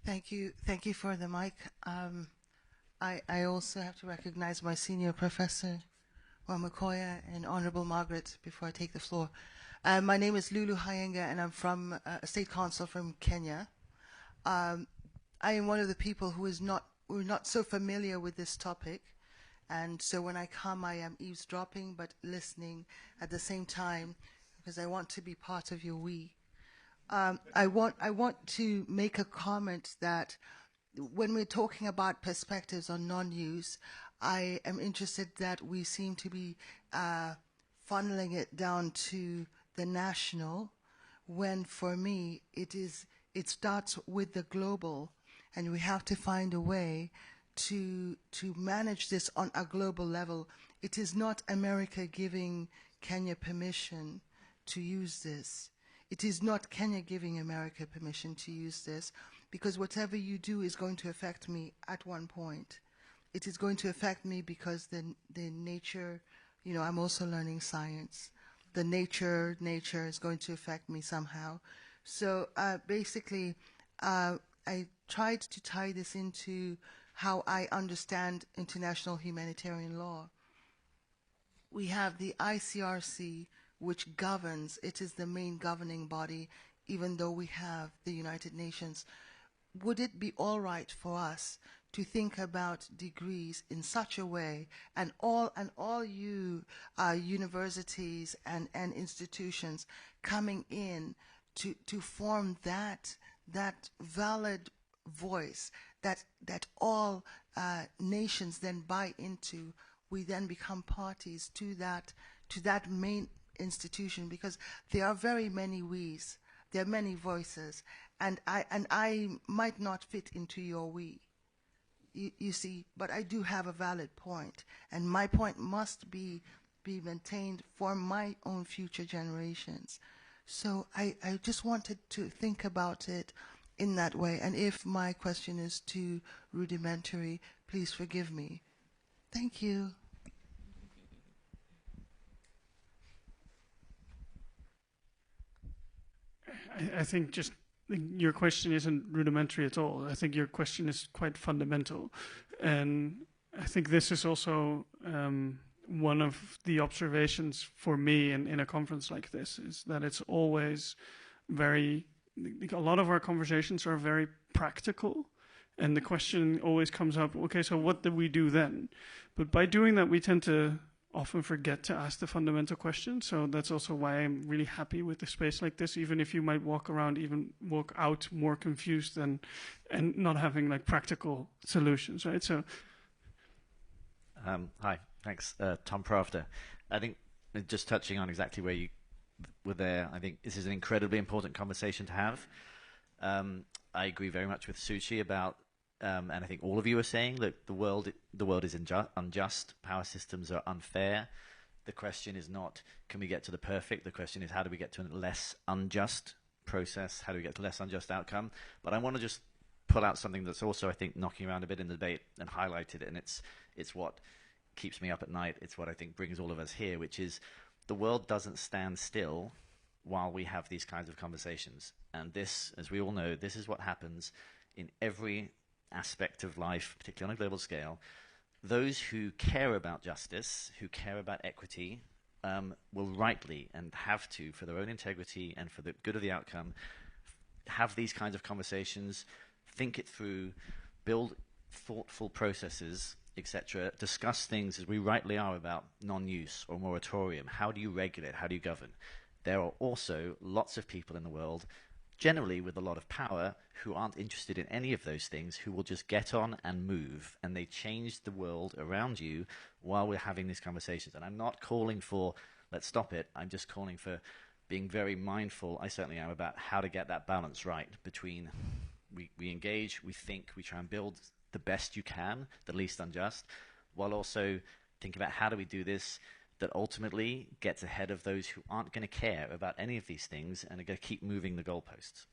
Thank you for the mic. I also have to recognize my senior professor, Wamakoya, and Honorable Margaret, before I take the floor. My name is Lulu Hayenga, and I'm from a state council from Kenya. I am one of the people who is not so familiar with this topic, and so when I come, I am eavesdropping but listening at the same time, because I want to be part of your we. I want to make a comment that when we're talking about perspectives on non-use, I am interested that we seem to be funneling it down to the national, when for me it starts with the global, and we have to find a way to manage this on a global level. It is not America giving Kenya permission to use this. It is not Kenya giving America permission to use this, because whatever you do is going to affect me at one point. It is going to affect me because the nature, you know, I'm also learning science. The nature is going to affect me somehow. So basically, I tried to tie this into how I understand international humanitarian law. We have the ICRC, which governs. It is the main governing body, even though we have the United Nations. Would it be all right for us to think about degrees in such a way, and all you universities and institutions coming in to form that valid voice that all nations then buy into? We then become parties to that main institution, because there are very many we's, there are many voices, and I might not fit into your we. You see, but I do have a valid point, and my point must be maintained for my own future generations. So I just wanted to think about it in that way, and if my question is too rudimentary, please forgive me. Thank you. I think just your question isn't rudimentary at all. I think your question is quite fundamental. And I think this is also one of the observations for me in a conference like this, is that it's always a lot of our conversations are very practical. And the question always comes up, okay, so what do we do then? But by doing that, we tend to often forget to ask the fundamental question. So that's also why I'm really happy with a space like this, even if you might walk out more confused and not having like practical solutions, right? So, hi, thanks, Tom Prafter. I think just touching on exactly where you were there, I think this is an incredibly important conversation to have. I agree very much with Shuchi about, and I think all of you are saying that the world is unjust, power systems are unfair, The question is not, can we get to the perfect? The question is, how do we get to a less unjust process? How do we get to a less unjust outcome? But I want to just pull out something that's also, I think, knocking around a bit in the debate and highlighted it, and it's what keeps me up at night. It's what I think brings all of us here, which is the world doesn't stand still while we have these kinds of conversations. And this, as we all know, this is what happens in every aspect of life, particularly on a global scale. Those who care about justice, who care about equity, will rightly and have to, for their own integrity and for the good of the outcome, have these kinds of conversations, think it through, build thoughtful processes, etc., discuss things as we rightly are about non-use or moratorium. How do you regulate? How do you govern? There are also lots of people in the world, generally with a lot of power, who aren't interested in any of those things, who will just get on and move, and they change the world around you while we're having these conversations. And I'm not calling for, let's stop it, I'm just calling for being very mindful, I certainly am, about how to get that balance right between we engage, we think, we try and build the best you can, the least unjust, while also thinking about how do we do this that ultimately gets ahead of those who aren't going to care about any of these things and are going to keep moving the goalposts.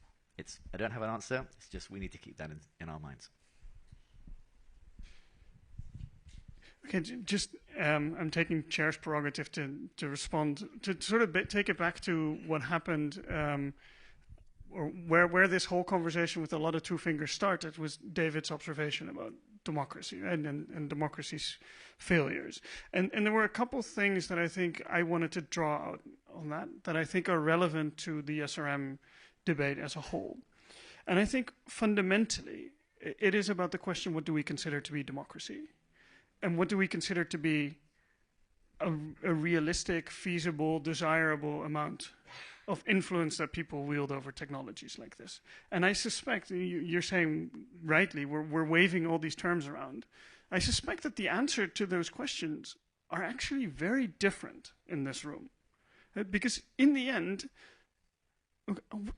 I don't have an answer. It's just we need to keep that in our minds. Okay, just I'm taking chair's prerogative to respond, to sort of take it back to what happened, or where this whole conversation with a lot of two fingers started was David's observation about democracy, right? and democracy's failures. And there were a couple things that I think I wanted to draw out on that I think are relevant to the SRM debate as a whole. And I think fundamentally it is about the question, what do we consider to be democracy? And what do we consider to be a realistic, feasible, desirable amount of influence that people wield over technologies like this? And I suspect, you're saying rightly, we're waving all these terms around. I suspect that the answer to those questions are actually very different in this room. Because in the end,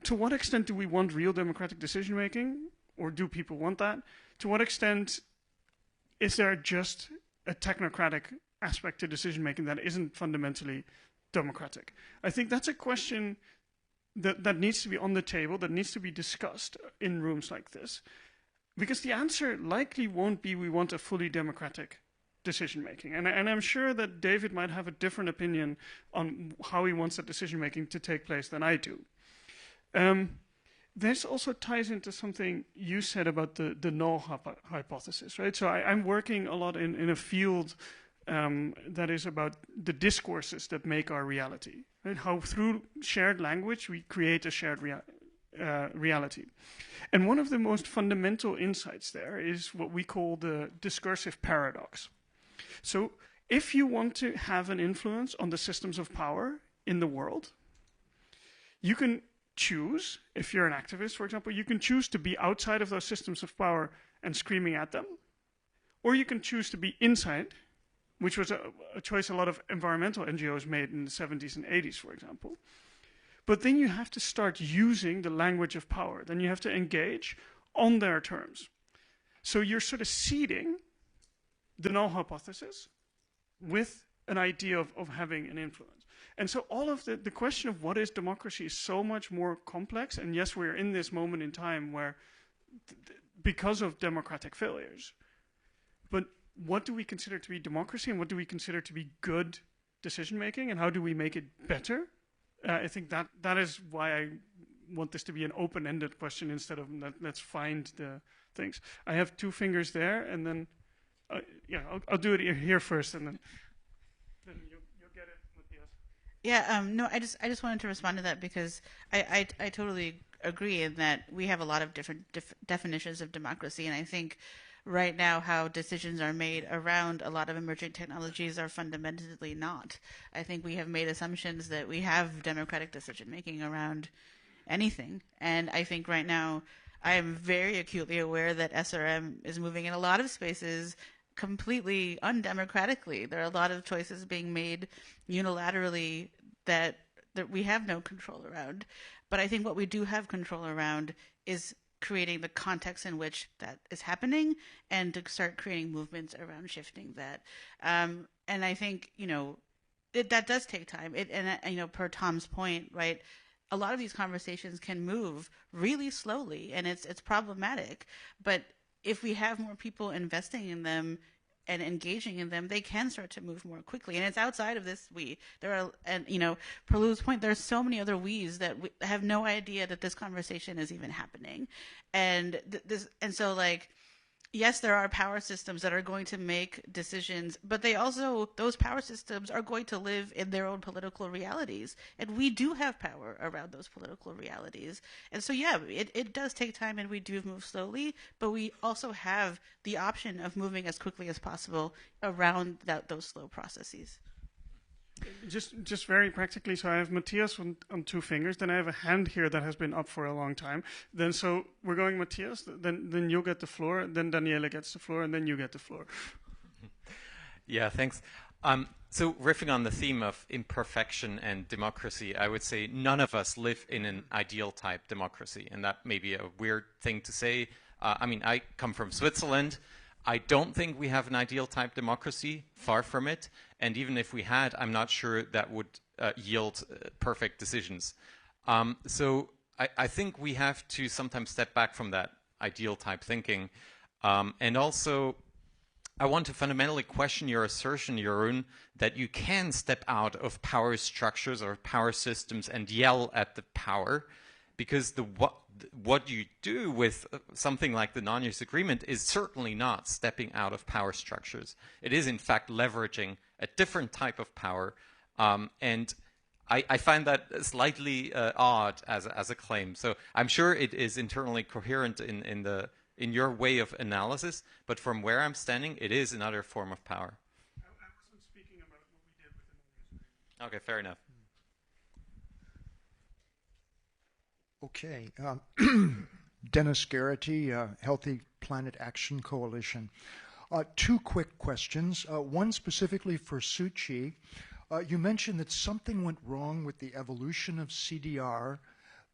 to what extent do we want real democratic decision-making? Or do people want that? To what extent is there just a technocratic aspect to decision-making that isn't fundamentally democratic? I think that's a question that needs to be on the table, that needs to be discussed in rooms like this. Because the answer likely won't be we want a fully democratic decision-making. And I'm sure that David might have a different opinion on how he wants that decision-making to take place than I do. This also ties into something you said about the null hypothesis, right? So I'm working a lot in a field that is about the discourses that make our reality, right? How through shared language we create a shared reality. And one of the most fundamental insights there is what we call the discursive paradox. So if you want to have an influence on the systems of power in the world, you can choose, if you're an activist, for example, you can choose to be outside of those systems of power and screaming at them, or you can choose to be inside, which was a choice a lot of environmental NGOs made in the 70s and 80s, for example. But then you have to start using the language of power. Then you have to engage on their terms. So you're sort of seeding the null hypothesis with an idea of having an influence. And so all of the question of what is democracy is so much more complex. And yes, we're in this moment in time where, because of democratic failures, but what do we consider to be democracy and what do we consider to be good decision-making and how do we make it better? I think that is why I want this to be an open-ended question instead of let's find the things. I have two fingers there, and then I'll do it here first, and then you'll get it, Matthias. Yeah, no, I just wanted to respond to that because I totally agree in that we have a lot of different definitions of democracy, and I think right now how decisions are made around a lot of emerging technologies are fundamentally not. I think we have made assumptions that we have democratic decision making around anything, and I think right now I am very acutely aware that SRM is moving in a lot of spaces completely undemocratically. There are a lot of choices being made unilaterally that we have no control around. But I think what we do have control around is creating the context in which that is happening and to start creating movements around shifting that. And I think, that does take time. Per Tom's point, right? A lot of these conversations can move really slowly, and it's problematic. But if we have more people investing in them and engaging in them, they can start to move more quickly. And it's outside of this we. There are, and per Lou's point, there's so many other we's that we have no idea that this conversation is even happening, and so yes, there are power systems that are going to make decisions, but those power systems are going to live in their own political realities. And we do have power around those political realities. And so, yeah, it does take time and we do move slowly, but we also have the option of moving as quickly as possible around those slow processes. Just very practically, so I have Matthias on 2 fingers, then I have a hand here that has been up for a long time. Then so we're going Matthias, then you'll get the floor, then Daniele gets the floor, and then you get the floor. Yeah, thanks. So riffing on the theme of imperfection and democracy, I would say none of us live in an ideal type democracy, and that may be a weird thing to say. I come from Switzerland. I don't think we have an ideal type democracy, far from it. And even if we had, I'm not sure that would yield perfect decisions. So I think we have to sometimes step back from that ideal type thinking. And also, I want to fundamentally question your assertion, Jeroen, that you can step out of power structures or power systems and yell at the power, because what you do with something like the non-use agreement is certainly not stepping out of power structures. It is, in fact, leveraging a different type of power. And I find that slightly odd as a claim. So I'm sure it is internally coherent in your way of analysis, but from where I'm standing, it is another form of power. I wasn't speaking about what we did with the non-use agreement. Okay, fair enough. Okay. Dennis Garrity, Healthy Planet Action Coalition. 2 quick questions. One specifically for Shuchi. You mentioned that something went wrong with the evolution of CDR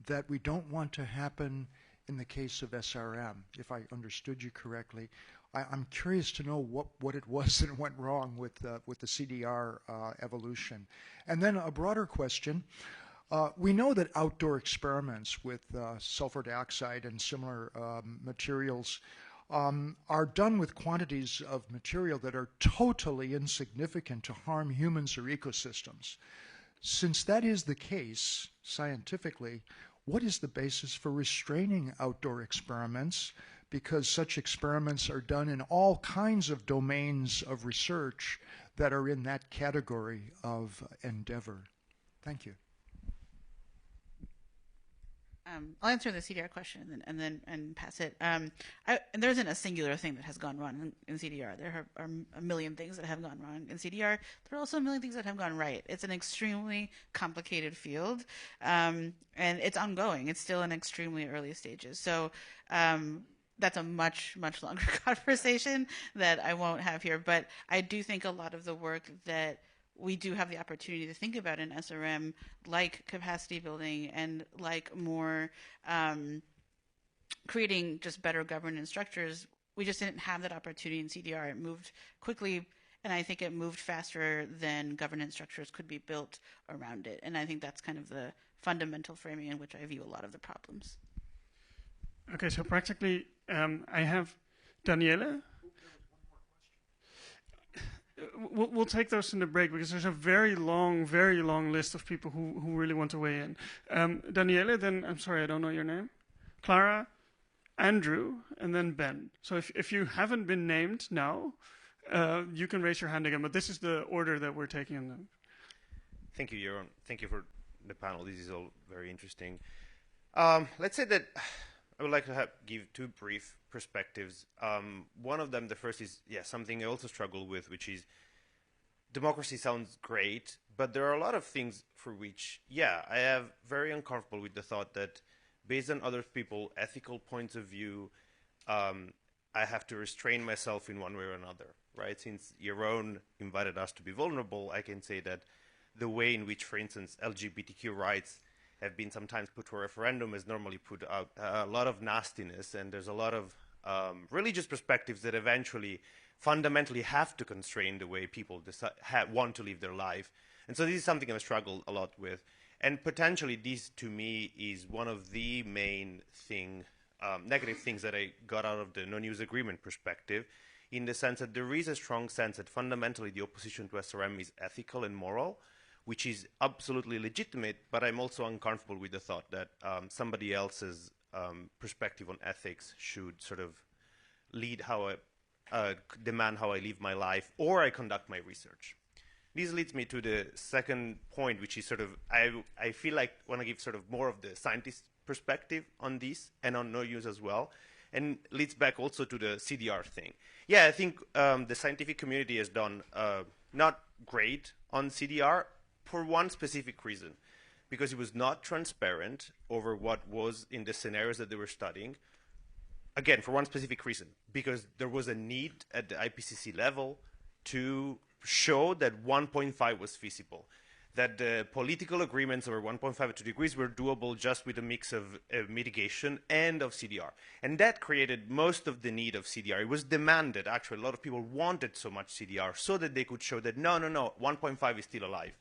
that we don't want to happen in the case of SRM, if I understood you correctly. I'm curious to know what it was that went wrong with the CDR evolution. And then a broader question. We know that outdoor experiments with sulfur dioxide and similar materials are done with quantities of material that are totally insignificant to harm humans or ecosystems. Since that is the case, scientifically, what is the basis for restraining outdoor experiments? Because such experiments are done in all kinds of domains of research that are in that category of endeavor. Thank you. I'll answer the CDR question and then pass it. And there isn't a singular thing that has gone wrong in CDR. There are a million things that have gone wrong in CDR. There are also a million things that have gone right. It's an extremely complicated field, and it's ongoing. It's still in extremely early stages. So that's a much, much longer conversation that I won't have here. But I do think a lot of the work that we do have the opportunity to think about in SRM, like capacity building and like more creating just better governance structures. We just didn't have that opportunity in CDR. It moved quickly, and I think it moved faster than governance structures could be built around it. And I think that's kind of the fundamental framing in which I view a lot of the problems. Okay, so practically, I have Daniele. We'll take those in the break because there's a very long list of people who really want to weigh in. Daniele, then, I'm sorry, I don't know your name. Clara, Andrew, and then Ben. So if you haven't been named now, you can raise your hand again, but this is the order that we're taking in them. Thank you, Jeroen. Thank you for the panel. This is all very interesting. Let's say that I would like to give 2 brief perspectives. One of them, the first is, something I also struggle with, which is democracy sounds great, but there are a lot of things for which, I am very uncomfortable with the thought that based on other people's ethical points of view, I have to restrain myself in one way or another, right? Since Jeroen invited us to be vulnerable, I can say that the way in which, for instance, LGBTQ rights have been sometimes put to a referendum has normally put out a lot of nastiness, and there's a lot of religious perspectives that eventually fundamentally have to constrain the way people want to live their life. And so this is something I've struggled a lot with. And potentially this, to me, is one of the main negative things that I got out of the non-use agreement perspective, in the sense that there is a strong sense that fundamentally the opposition to SRM is ethical and moral, which is absolutely legitimate, but I'm also uncomfortable with the thought that somebody else's perspective on ethics should sort of lead how demand how I live my life or I conduct my research. This leads me to the second point, which is sort of, I feel like I want to give sort of more of the scientist perspective on this and on no use as well, and leads back also to the CDR thing. Yeah, I think the scientific community has done not great on CDR for one specific reason, because it was not transparent over what was in the scenarios that they were studying. Again, for one specific reason, because there was a need at the IPCC level to show that 1.5 was feasible, that the political agreements over 1.5 degrees were doable just with a mix of mitigation and of CDR. And that created most of the need of CDR. It was demanded, actually. A lot of people wanted so much CDR so that they could show that, no, 1.5 is still alive.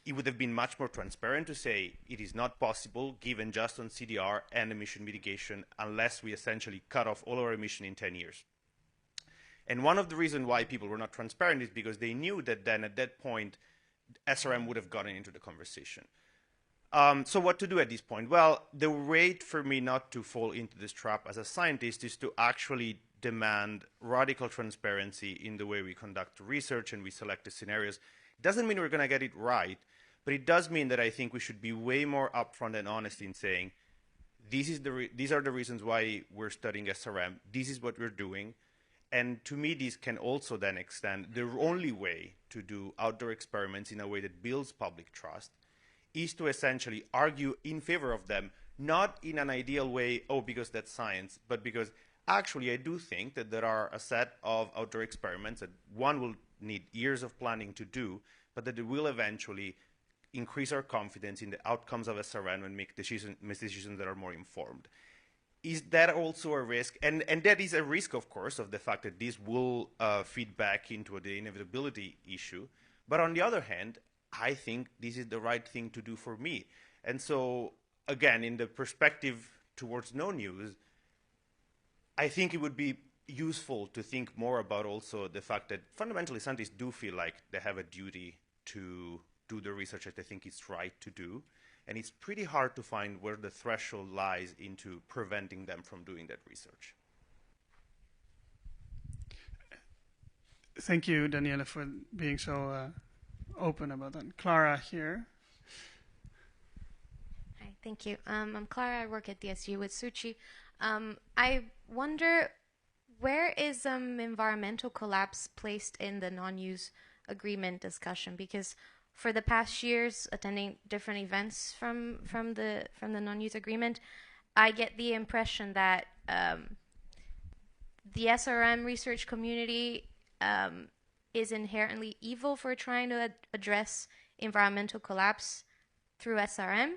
It would have been much more transparent to say it is not possible, given just on CDR and emission mitigation, unless we essentially cut off all our emission in 10 years. And one of the reasons why people were not transparent is because they knew that then at that point, SRM would have gotten into the conversation. So what to do at this point? Well, the way for me not to fall into this trap as a scientist is to actually demand radical transparency in the way we conduct research and we select the scenarios. It doesn't mean we're going to get it right, but it does mean that I think we should be way more upfront and honest in saying, these are the reasons why we're studying SRM, this is what we're doing. And to me, this can also then extend. The only way to do outdoor experiments in a way that builds public trust is to essentially argue in favor of them, not in an ideal way, oh, because that's science, but because actually I do think that there are a set of outdoor experiments that one will need years of planning to do, but that it will eventually increase our confidence in the outcomes of SRM and make decisions that are more informed. Is that also a risk? And that is a risk, of course, of the fact that this will feed back into the inevitability issue. But on the other hand, I think this is the right thing to do for me. And so, again, in the perspective towards no news, I think it would be useful to think more about also the fact that fundamentally scientists do feel like they have a duty to do the research that they think is right to do. And it's pretty hard to find where the threshold lies into preventing them from doing that research. Thank you, Daniela, for being so open about that. Clara here. Hi, thank you. I'm Clara. I work at DSU with Shuchi. I wonder, where is environmental collapse placed in the non-use agreement discussion? Because for the past years, attending different events from the non-use agreement, I get the impression that the SRM research community is inherently evil for trying to address environmental collapse through SRM.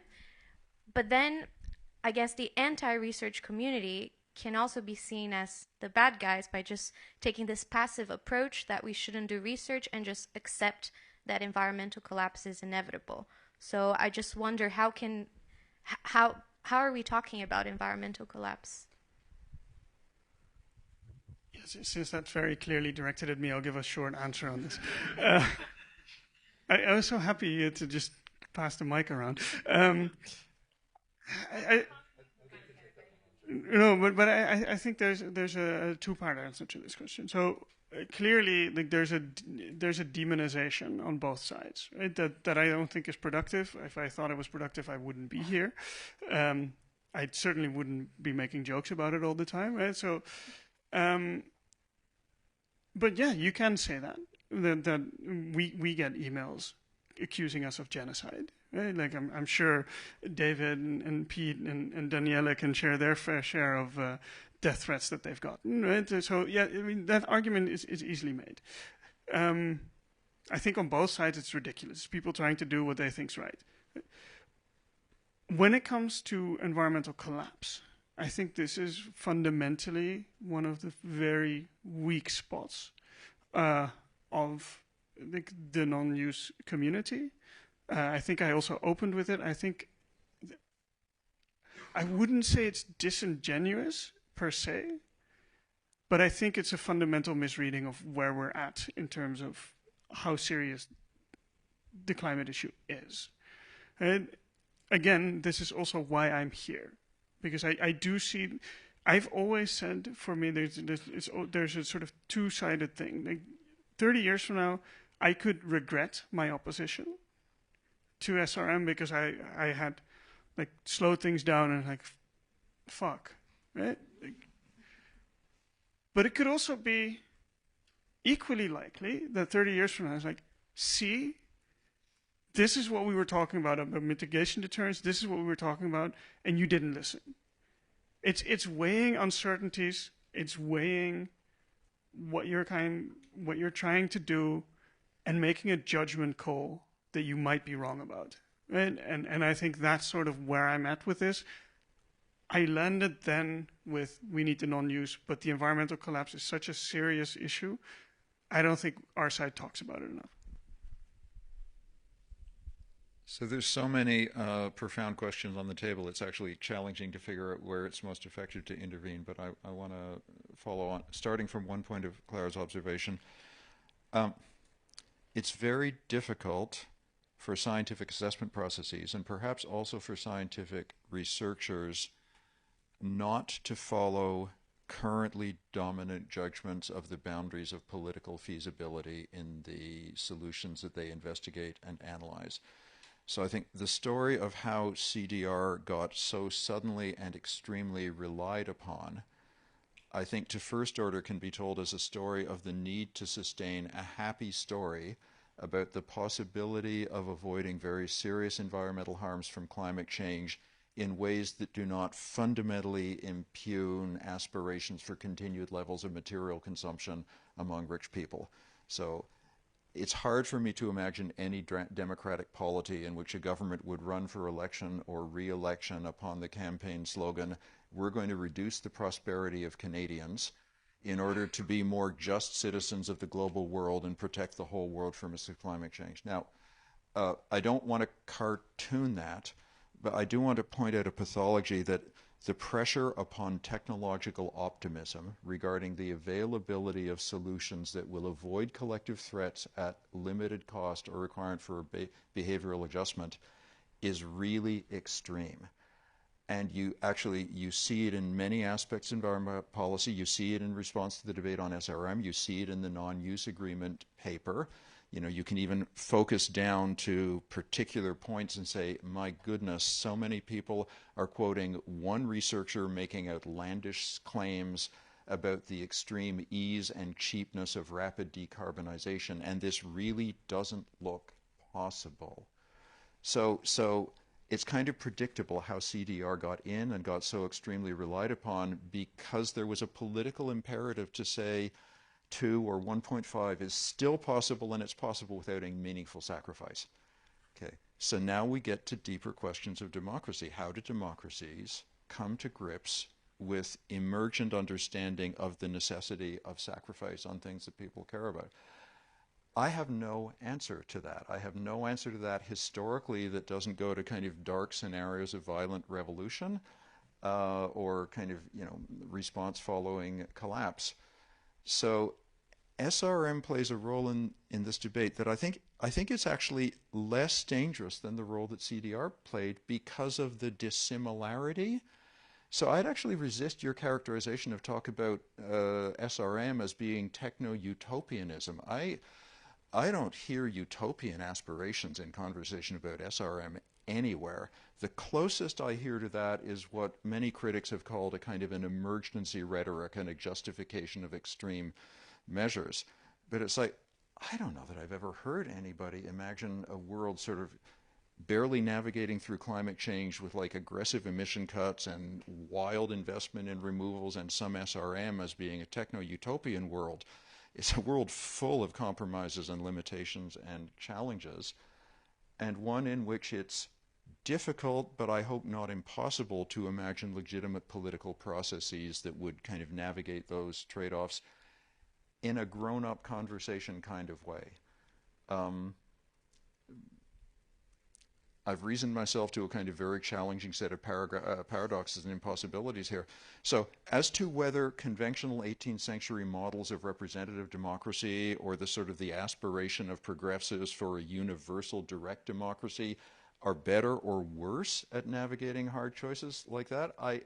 But then I guess the anti-research community can also be seen as the bad guys by just taking this passive approach that we shouldn't do research and just accept that environmental collapse is inevitable. So I just wonder, how are we talking about environmental collapse? Yes, since that's very clearly directed at me, I'll give a short answer on this. I was so happy to just pass the mic around. I think there's a two-part answer to this question. So clearly, like, there's a demonization on both sides, right? That I don't think is productive. If I thought it was productive, I wouldn't be here. I certainly wouldn't be making jokes about it all the time, right? So, but yeah, you can say that we get emails accusing us of genocide. Right? Like I'm sure David and Pete and Daniela can share their fair share of death threats that they've gotten. Right? So yeah, I mean that argument is easily made. I think on both sides it's ridiculous. People trying to do what they think's right. When it comes to environmental collapse, I think this is fundamentally one of the very weak spots of the non-use community. I think I also opened with it. I think I wouldn't say it's disingenuous per se, but I think it's a fundamental misreading of where we're at in terms of how serious the climate issue is. And again, this is also why I'm here, because I do see. I've always said, for me, there's a sort of two-sided thing. Like 30 years from now, I could regret my opposition to SRM because I had like slowed things down and like, fuck, right? But it could also be equally likely that 30 years from now, it's like, see, this is what we were talking about mitigation deterrence. This is what we were talking about, and you didn't listen. It's weighing uncertainties. It's weighing what you're trying to do, and making a judgment call that you might be wrong about. Right? And I think that's sort of where I'm at with this. I landed then with we need the non-use, but the environmental collapse is such a serious issue. I don't think our side talks about it enough. So there's so many profound questions on the table, it's actually challenging to figure out where it's most effective to intervene, but I want to follow on, starting from one point of Clara's observation. It's very difficult for scientific assessment processes, and perhaps also for scientific researchers, not to follow currently dominant judgments of the boundaries of political feasibility in the solutions that they investigate and analyze. So I think the story of how CDR got so suddenly and extremely relied upon, I think to first order can be told as a story of the need to sustain a happy story about the possibility of avoiding very serious environmental harms from climate change in ways that do not fundamentally impugn aspirations for continued levels of material consumption among rich people. So it's hard for me to imagine any democratic polity in which a government would run for election or re-election upon the campaign slogan, we're going to reduce the prosperity of Canadians in order to be more just citizens of the global world and protect the whole world from climate change. Now, I don't want to cartoon that, but I do want to point out a pathology that the pressure upon technological optimism regarding the availability of solutions that will avoid collective threats at limited cost or requirement for behavioral adjustment is really extreme. And you see it in many aspects of environmental policy. You see it in response to the debate on SRM. You see it in the non-use agreement paper. You know, you can even focus down to particular points and say, my goodness, so many people are quoting one researcher making outlandish claims about the extreme ease and cheapness of rapid decarbonization, and this really doesn't look possible. So it's kind of predictable how CDR got in and got so extremely relied upon because there was a political imperative to say 2 or 1.5 is still possible, and it's possible without any meaningful sacrifice. Okay, so now we get to deeper questions of democracy. How do democracies come to grips with emergent understanding of the necessity of sacrifice on things that people care about? I have no answer to that. I have no answer to that historically that doesn't go to kind of dark scenarios of violent revolution or kind of, response following collapse. So SRM plays a role in this debate that I think it's actually less dangerous than the role that CDR played because of the dissimilarity. So I'd actually resist your characterization of talk about SRM as being techno-utopianism. I don't hear utopian aspirations in conversation about SRM anywhere. The closest I hear to that is what many critics have called a kind of an emergency rhetoric and a justification of extreme measures. But it's like, I don't know that I've ever heard anybody imagine a world sort of barely navigating through climate change with like aggressive emission cuts and wild investment in removals and some SRM as being a techno-utopian world. It's a world full of compromises and limitations and challenges, and one in which it's difficult, but I hope not impossible, to imagine legitimate political processes that would kind of navigate those trade-offs in a grown-up conversation kind of way. I've reasoned myself to a kind of very challenging set of paradoxes and impossibilities here. So as to whether conventional 18th century models of representative democracy or the sort of the aspiration of progressives for a universal direct democracy are better or worse at navigating hard choices like that, I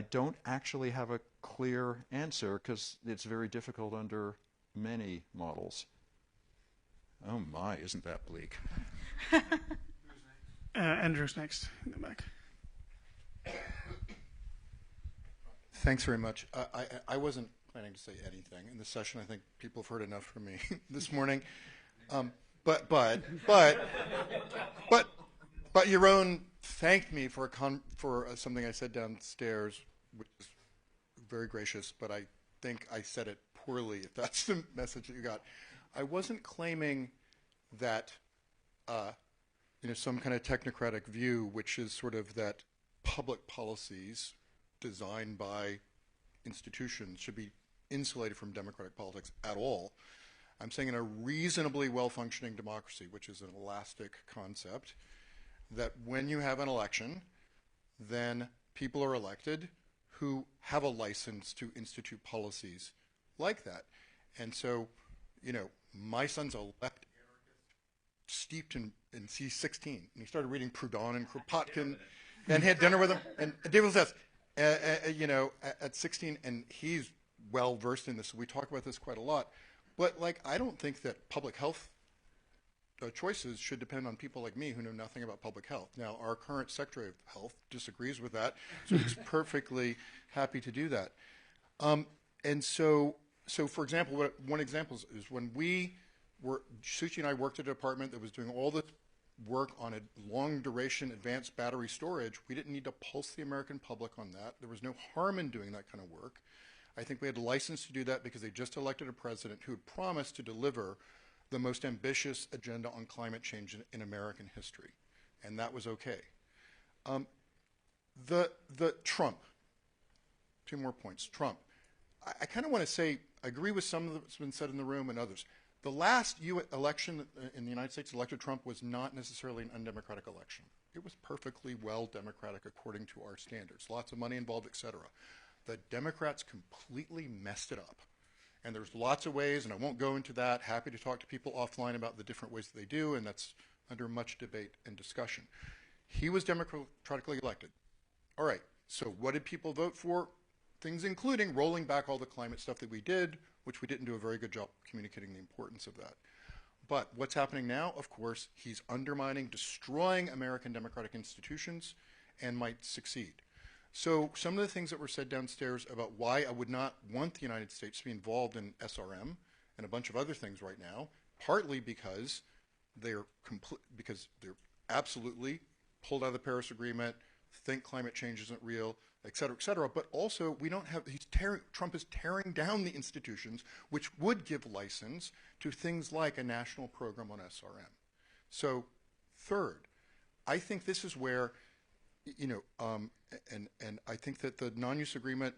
don't actually have a clear answer because it's very difficult under many models. Oh my, isn't that bleak? Andrew's next in the back. Thanks very much. I wasn't planning to say anything in this session. I think people have heard enough from me this morning. But Jeroen thanked me for something I said downstairs, which is very gracious. But I think I said it poorly. If that's the message that you got, I wasn't claiming that. Some kind of technocratic view, which is sort of that public policies designed by institutions should be insulated from democratic politics at all. I'm saying in a reasonably well-functioning democracy, which is an elastic concept, that when you have an election, then people are elected who have a license to institute policies like that. And so, my son's a left steeped in C16, and he started reading Proudhon and Kropotkin, and had dinner with him. And David says, at 16, and he's well versed in this. So we talk about this quite a lot. But I don't think that public health choices should depend on people like me who know nothing about public health. Now, our current Secretary of Health disagrees with that, so he's perfectly happy to do that. And so for example, one example is when Shuchi and I worked at a department that was doing all this work on a long-duration advanced battery storage. We didn't need to pulse the American public on that. There was no harm in doing that kind of work. I think we had a license to do that because they just elected a president who had promised to deliver the most ambitious agenda on climate change in American history, and that was okay. The Trump, 2 more points. Trump, I kind of want to say, I agree with some of what's been said in the room and others. The last election in the United States elected Trump was not necessarily an undemocratic election. It was perfectly well democratic according to our standards. Lots of money involved, et cetera. The Democrats completely messed it up. And there's lots of ways, and I won't go into that. Happy to talk to people offline about the different ways that they do, and that's under much debate and discussion. He was democratically elected. All right, so what did people vote for? Things including rolling back all the climate stuff that we did, which we didn't do a very good job communicating the importance of that. But what's happening now, of course, he's undermining, destroying American democratic institutions and might succeed. So some of the things that were said downstairs about why I would not want the United States to be involved in SRM and a bunch of other things right now, partly because they're absolutely pulled out of the Paris Agreement, think climate change isn't real, et cetera, but also we don't have, Trump is tearing down the institutions which would give license to things like a national program on SRM. So third, I think this is where, and I think that the non-use agreement,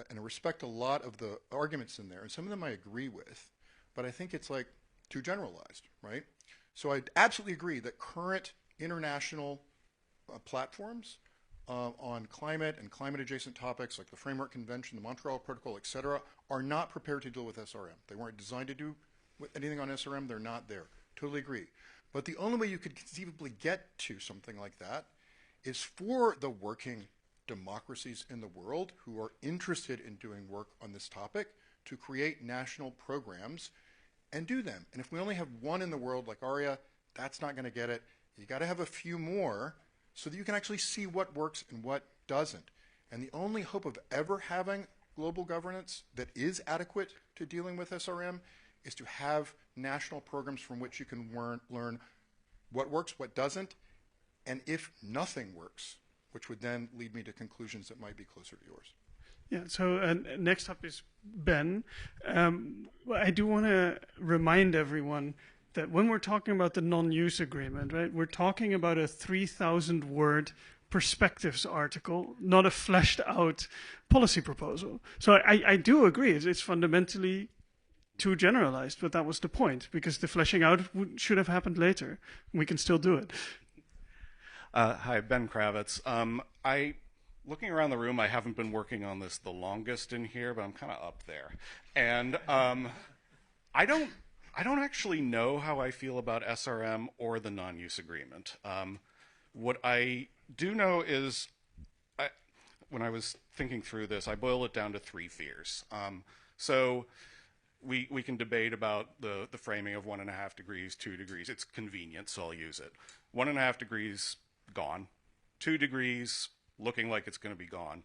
and I respect a lot of the arguments in there, and some of them I agree with, but I think it's too generalized, right? So I absolutely agree that current international platforms on climate and climate-adjacent topics like the Framework Convention, the Montreal Protocol, et cetera, are not prepared to deal with SRM. They weren't designed to do anything on SRM. They're not there. Totally agree. But the only way you could conceivably get to something like that is for the working democracies in the world who are interested in doing work on this topic to create national programs and do them. And if we only have one in the world like ARIA, that's not going to get it. You got to have a few more so that you can actually see what works and what doesn't. And the only hope of ever having global governance that is adequate to dealing with SRM is to have national programs from which you can learn what works, what doesn't, and if nothing works, which would then lead me to conclusions that might be closer to yours. Yeah, so next up is Ben. I do want to remind everyone that when we're talking about the non-use agreement, right, we're talking about a 3,000-word perspectives article, not a fleshed-out policy proposal. So I do agree. It's fundamentally too generalized, but that was the point, because the fleshing out should have happened later. We can still do it. Hi, Ben Kravitz. Looking around the room, I haven't been working on this the longest in here, but I'm kind of up there. And I don't actually know how I feel about SRM or the non-use agreement. What I do know is, when I was thinking through this, I boiled it down to 3 fears. So we can debate about the framing of 1.5 degrees, 2 degrees. It's convenient, so I'll use it. 1.5 degrees, gone. 2 degrees, looking like it's going to be gone.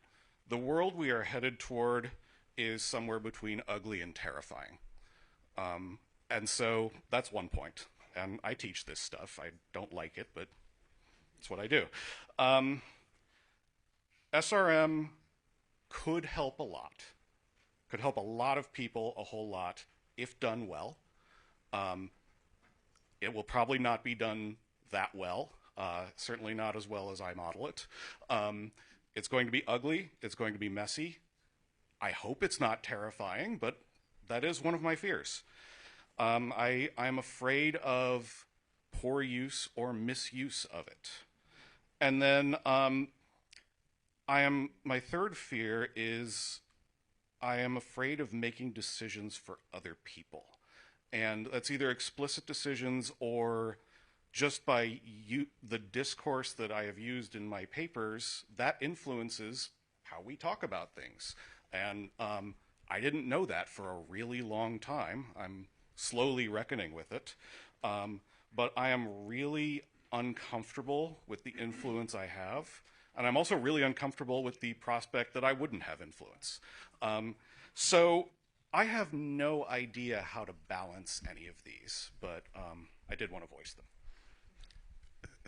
The world we are headed toward is somewhere between ugly and terrifying. And so that's one point. And I teach this stuff. I don't like it, but it's what I do. SRM could help a lot. Could help a lot of people a whole lot if done well. It will probably not be done that well. Certainly not as well as I model it. It's going to be ugly. It's going to be messy. I hope it's not terrifying, but that is one of my fears. I'm afraid of poor use or misuse of it. And then my third fear is I am afraid of making decisions for other people. And that's either explicit decisions or just by the discourse that I have used in my papers, that influences how we talk about things. And I didn't know that for a really long time. I'm slowly reckoning with it. But I am really uncomfortable with the influence I have. And I'm also really uncomfortable with the prospect that I wouldn't have influence. So I have no idea how to balance any of these, but I did want to voice them.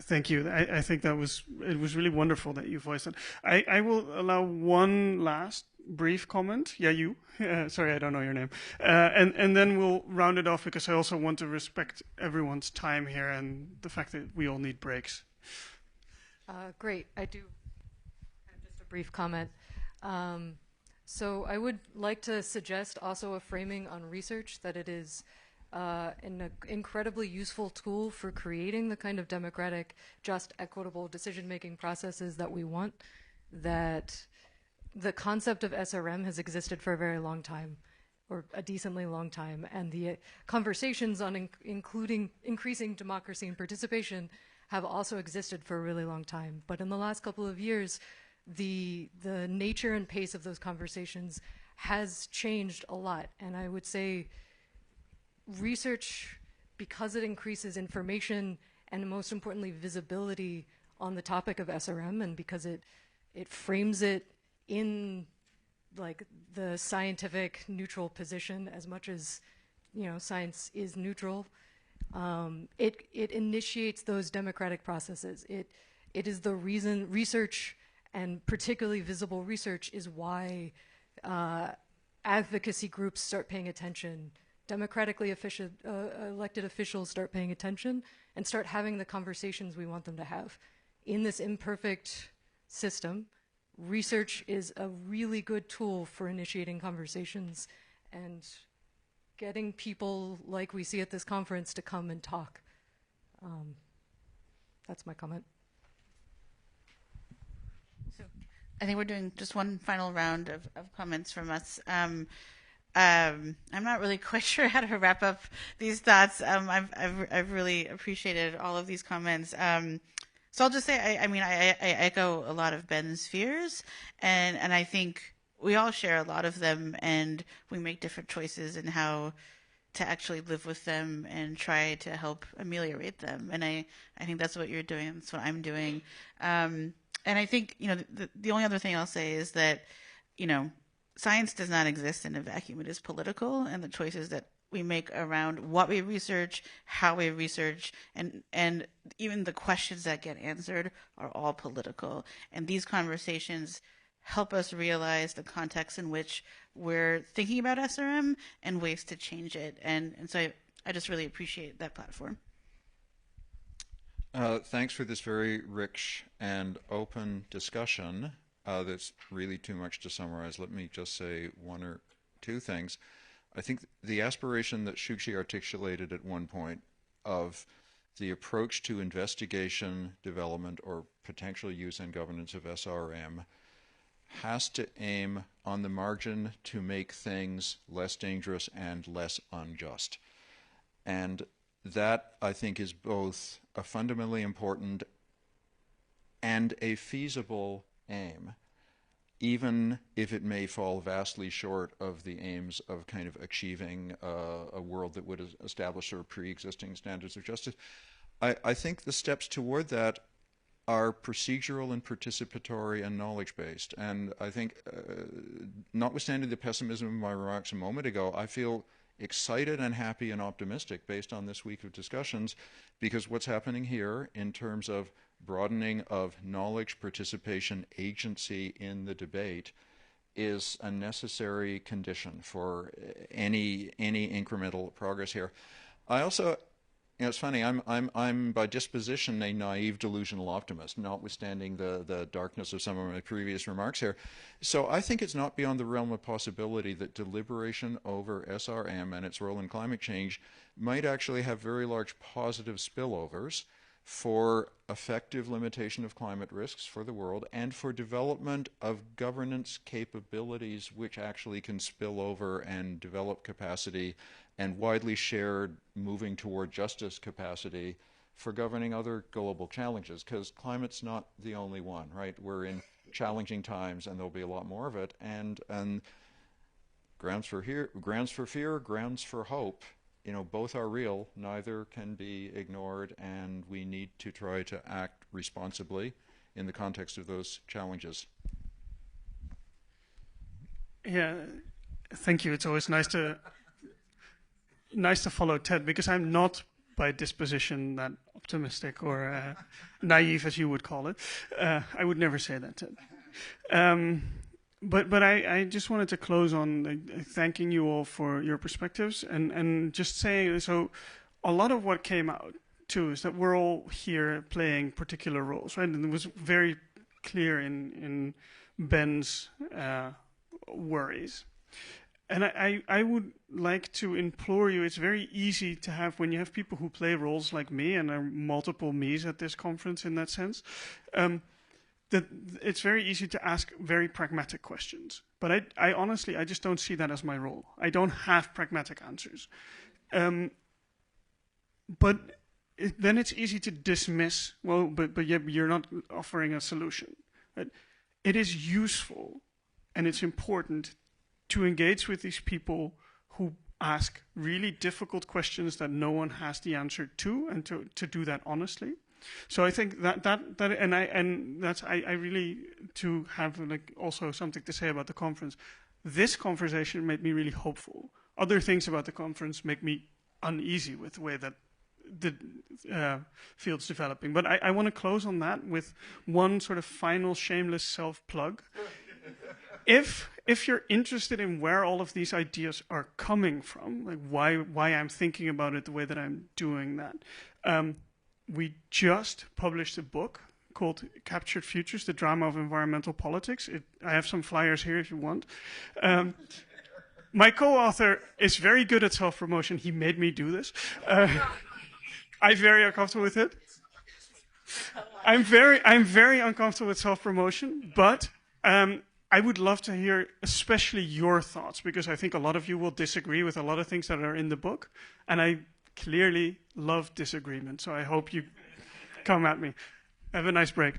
Thank you. I think it was really wonderful that you voiced it. I will allow one last brief comment. Yeah, you. Sorry, I don't know your name. And then we'll round it off, because I also want to respect everyone's time here and the fact that we all need breaks. Great. I do have just a brief comment. So I would like to suggest also a framing on research, that it is an incredibly useful tool for creating the kind of democratic, just, equitable decision-making processes that we want. That the concept of SRM has existed for a very long time, or a decently long time, and the conversations on increasing democracy and participation have also existed for a really long time. But in the last couple of years, the nature and pace of those conversations has changed a lot. And I would say research, because it increases information and most importantly visibility on the topic of SRM, and because it frames it in like the scientific neutral position as much as, you know, science is neutral, it initiates those democratic processes. It is the reason research, and particularly visible research, is why advocacy groups start paying attention, democratically elected officials start paying attention, and start having the conversations we want them to have. In this imperfect system, research is a really good tool for initiating conversations and getting people like we see at this conference to come and talk. That's my comment. So I think we're doing just one final round of comments from us. I'm not really quite sure how to wrap up these thoughts. I've really appreciated all of these comments. So I'll just say, I echo a lot of Ben's fears, and I think we all share a lot of them, and we make different choices in how to actually live with them and try to help ameliorate them. And I think that's what you're doing. That's what I'm doing. And I think, you know, the only other thing I'll say is that, you know, science does not exist in a vacuum. It is political, and the choices that we make around what we research, how we research, and even the questions that get answered are all political. And these conversations help us realize the context in which we're thinking about SRM and ways to change it. And so I just really appreciate that platform. Thanks for this very rich and open discussion. That's really too much to summarize. Let me just say one or two things. I think the aspiration that Shuchi articulated at one point of the approach to investigation, development, or potential use and governance of SRM has to aim on the margin to make things less dangerous and less unjust. And that, I think, is both a fundamentally important and a feasible aim, even if it may fall vastly short of the aims of kind of achieving a world that would establish sort of pre-existing standards of justice. I think the steps toward that are procedural and participatory and knowledge-based. And I think, notwithstanding the pessimism of my remarks a moment ago, I feel excited and happy and optimistic based on this week of discussions, because what's happening here in terms of broadening of knowledge, participation, agency in the debate is a necessary condition for any incremental progress here. I also, it's funny, I'm by disposition a naive delusional optimist, notwithstanding the darkness of some of my previous remarks here. So I think it's not beyond the realm of possibility that deliberation over SRM and its role in climate change might actually have very large positive spillovers for effective limitation of climate risks for the world and for development of governance capabilities which actually can spill over and develop capacity and widely shared moving toward justice capacity for governing other global challenges, because climate's not the only one, right? We're in challenging times and there'll be a lot more of it, and grounds for fear, grounds for hope, you know, both are real, neither can be ignored, and we need to try to act responsibly in the context of those challenges. Yeah, thank you. It's always nice to follow Ted, because I'm not by disposition that optimistic or naive, as you would call it. I would never say that, Ted. But I just wanted to close on thanking you all for your perspectives and just saying, so a lot of what came out too is that we're all here playing particular roles, right? And it was very clear in Ben's worries. And I would like to implore you, it's very easy to have, when you have people who play roles like me, and there are multiple me's at this conference in that sense, that it's very easy to ask very pragmatic questions. But I honestly, I just don't see that as my role. I don't have pragmatic answers. But then it's easy to dismiss, well, but you're not offering a solution. Right? It is useful and it's important to engage with these people who ask really difficult questions that no one has the answer to, and to do that honestly. So I think that I really, to have like also something to say about the conference. This conversation made me really hopeful. Other things about the conference make me uneasy with the way that the field's developing. But I want to close on that with one sort of final shameless self-plug. If you're interested in where all of these ideas are coming from, like why I'm thinking about it the way that I'm doing that, we just published a book called Captured Futures, The Drama of Environmental Politics. I have some flyers here if you want. My co-author is very good at self-promotion. He made me do this. I'm very uncomfortable with it. I'm very uncomfortable with self-promotion, but I would love to hear especially your thoughts, because I think a lot of you will disagree with a lot of things that are in the book, and I clearly love disagreement, so I hope you come at me. Have a nice break.